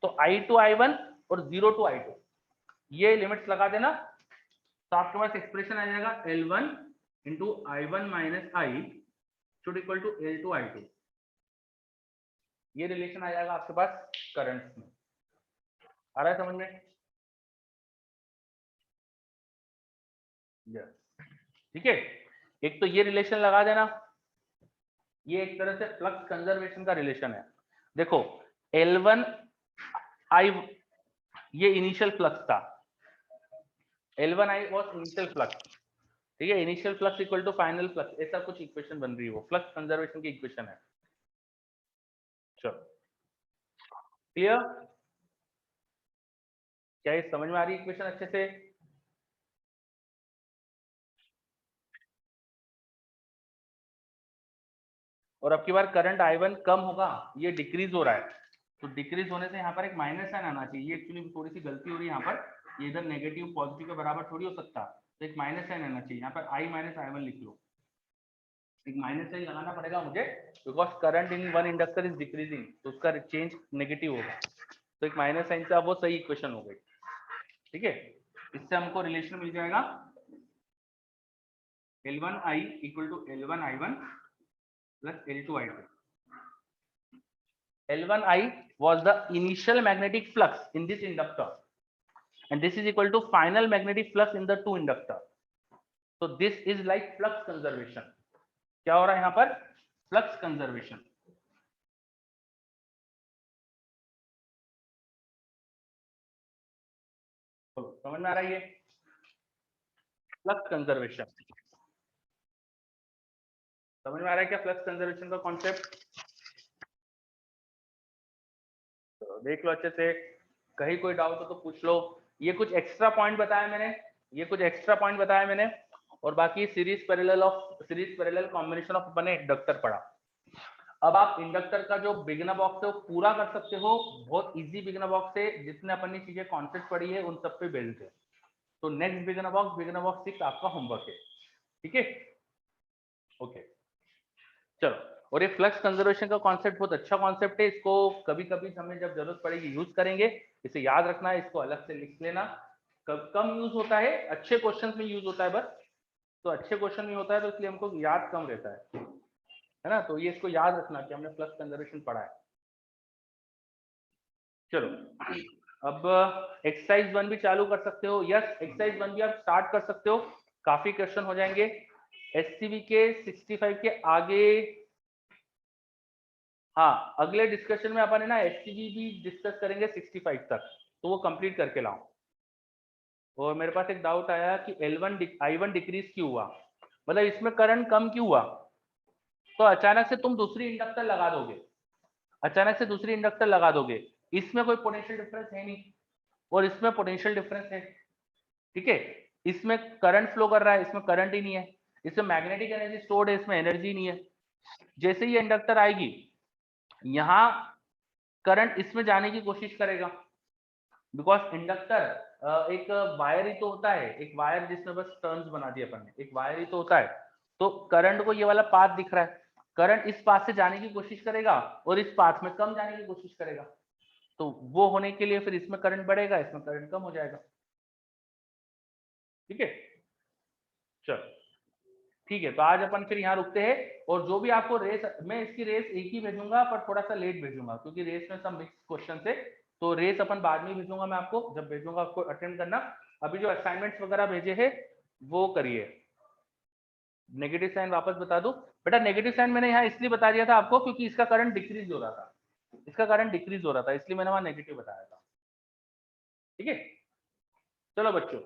तो I to I1 और 0 to I2, ये लिमिट्स लगा देना, तो आपके पास एक्सप्रेशन आ जाएगा L1 into I1 minus I should equal to L2 I2। ये रिलेशन आ जाएगा आपके पास करंट्स में। आ रहा है समझ में? ठीक है, एक तो ये रिलेशन लगा देना, ये एक तरह से फ्लक्स कंजर्वेशन का रिलेशन है। देखो L1 I ये इनिशियल फ्लक्स था, L1 I was initial flux, ठीक है, initial flux equal to final flux, ऐसा कुछ इक्वेशन बन रही है, वो फ्लक्स कंजर्वेशन की इक्वेशन है। चलो क्लियर, क्या ये समझ में आ रही है इक्वेशन अच्छे से? और अब की बार करंट I1 कम होगा, ये डिक्रीज हो रहा है, तो डिक्रीज होने से यहाँ पर एक माइनस साइन आना चाहिए, ये एक्चुअली थोड़ी सी गलती हो रही है यहाँ पर, ये इधर नेगेटिव पॉजिटिव के बराबर थोड़ी हो सकता, तो एक माइनस साइन आना चाहिए, यहाँ पर I माइनस I1 लिख लो, एक माइनस साइन लगाना पड़ेगा मुझे, because current in one inductor is decreasing, तो उसका चेंज नेगेटिव होगा, तो एक माइनस साइन से अब वो सही इक्वेशन हो गई। ठीक है, इससे हमको रिलेशन मिल जाएगा L1I equal to L1 I1 plus L2 I2। L1I was the initial magnetic flux in this inductor and this is equal to final magnetic flux in the two inductor, so this is like flux conservation। क्या हो रहा है यहाँ पर? Flux conservation. समझ में आ रहा है ये फ्लक्स कंजर्वेशन? समझ में आ रहा है क्या फ्लक्स कंजर्वेशन का कॉन्सेप्ट? तो देख लो अच्छे से, कहीं कोई डाउट हो तो पूछ लो। ये कुछ एक्स्ट्रा पॉइंट बताया मैंने, ये कुछ एक्स्ट्रा पॉइंट बताया मैंने, और बाकी सीरीज पैरेलल कॉम्बिनेशन ऑफ बने इंडक्टर पढ़ा। अब आप इंडक्टर का जो बिगिनर बॉक्स है वो पूरा कर सकते हो, बहुत इजी बिगिनर बॉक्स है, जितने अपन ने चीजें कॉन्सेप्ट पढ़ी है उन सब पे बेस्ड है। तो नेक्स्ट बिगिनर बॉक्स 6 आपका होमवर्क है, ठीक है? ओके चलो, और ये फ्लक्स कंजर्वेशन का कॉन्सेप्ट बहुत अच्छा कॉन्सेप्ट है, इसको कभी कभी हमें जब जरूरत पड़ेगी यूज करेंगे, इसे याद रखना है, इसको अलग से लिख लेना। कम यूज होता है, अच्छे क्वेश्चन में यूज होता है बस, तो अच्छे क्वेश्चन में होता है तो इसलिए हमको याद कम रहता है ना, तो ये इसको याद रखना कि हमने फ्लक्स कंजर्वेशन पढ़ा है। चलो अब एक्सरसाइज 1 भी चालू कर सकते हो। यस, एक्सरसाइज 1 भी आप स्टार्ट कर सकते हो, काफी क्वेश्चन हो जाएंगे। एससीबी के 65 के आगे, हाँ अगले डिस्कशन में अपन है ना एससीबी भी डिस्कस करेंगे 65 तक, तो वो कंप्लीट करके लाओ। और मेरे पास एक डाउट आया कि I1 डिक्रीज क्यों हुआ, मतलब इसमें करंट कम क्यों हुआ? तो अचानक से तुम दूसरी इंडक्टर लगा दोगे, अचानक से दूसरी इंडक्टर लगा दोगे, इसमें कोई पोटेंशियल डिफरेंस है नहीं और इसमें पोटेंशियल डिफरेंस है, ठीक है? इसमें करंट फ्लो कर रहा है, इसमें करंट ही नहीं है, इसमें मैग्नेटिक एनर्जी स्टोर्ड है, इसमें एनर्जी नहीं है। जैसे ही इंडक्टर आएगी, यहां करंट इसमें जाने की कोशिश करेगा, बिकॉज इंडक्टर एक वायर ही तो होता है, एक वायर जिसमें बस टर्न्स बना दिए अपन ने, एक वायर ही तो होता है, तो करंट को ये वाला पाथ दिख रहा है, करंट इस पाथ से जाने की कोशिश करेगा और इस पाथ में कम जाने की कोशिश करेगा, तो वो होने के लिए फिर इसमें करंट बढ़ेगा, इसमें करंट कम हो जाएगा, ठीक है? चलो ठीक है, तो आज अपन फिर यहाँ रुकते हैं, और जो भी आपको रेस, मैं इसकी रेस एक ही भेजूंगा पर थोड़ा सा लेट भेजूंगा, क्योंकि रेस में सब मिक्स क्वेश्चन है, तो रेस अपन बाद में भेजूंगा, मैं आपको जब भेजूंगा आपको अटेंड करना। अभी जो असाइनमेंट्स वगैरह भेजे हैं वो करिए। नेगेटिव साइन वापस बता दो बेटा, नेगेटिव साइन मैंने यहाँ इसलिए बता दिया था आपको क्योंकि इसका करंट डिक्रीज हो रहा था, इसका करंट डिक्रीज हो रहा था, इसलिए मैंने वहां नेगेटिव बताया था, ठीक है? चलो बच्चों,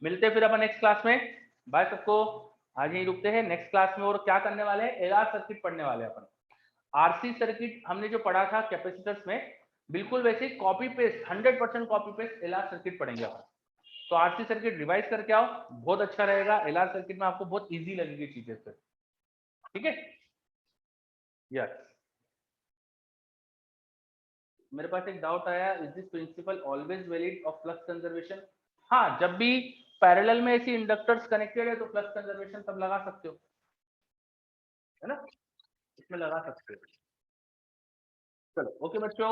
मिलते हैं फिर अपन नेक्स्ट क्लास में, बाय सबको। आज यही रुकते हैं, नेक्स्ट क्लास में और क्या करने वाले हैं, एलआर सर्किट पढ़ने वाले हैं अपन। आरसी सर्किट हमने जो पढ़ा था कैपेसिटर्स में, बिल्कुल वैसे copy paste 100% copy paste LR circuit पढ़ेंगे अपन। तो आरसी सर्किट रिवाइज करके आओ, बहुत अच्छा रहेगा। एलआर सर्किट में आपको बहुत इजी लगेगी चीजें फिर, ठीक है। यस, मेरे पास एक डाउट आया, is this principle always valid of flux conservation? हाँ, जब भी पैरेलल में ऐसी इंडक्टर्स कनेक्टेड है तो फ्लक्स कंजर्वेशन तब लगा सकते हो, है ना, इसमें लगा सकते हो। चलो ओके बच्चों।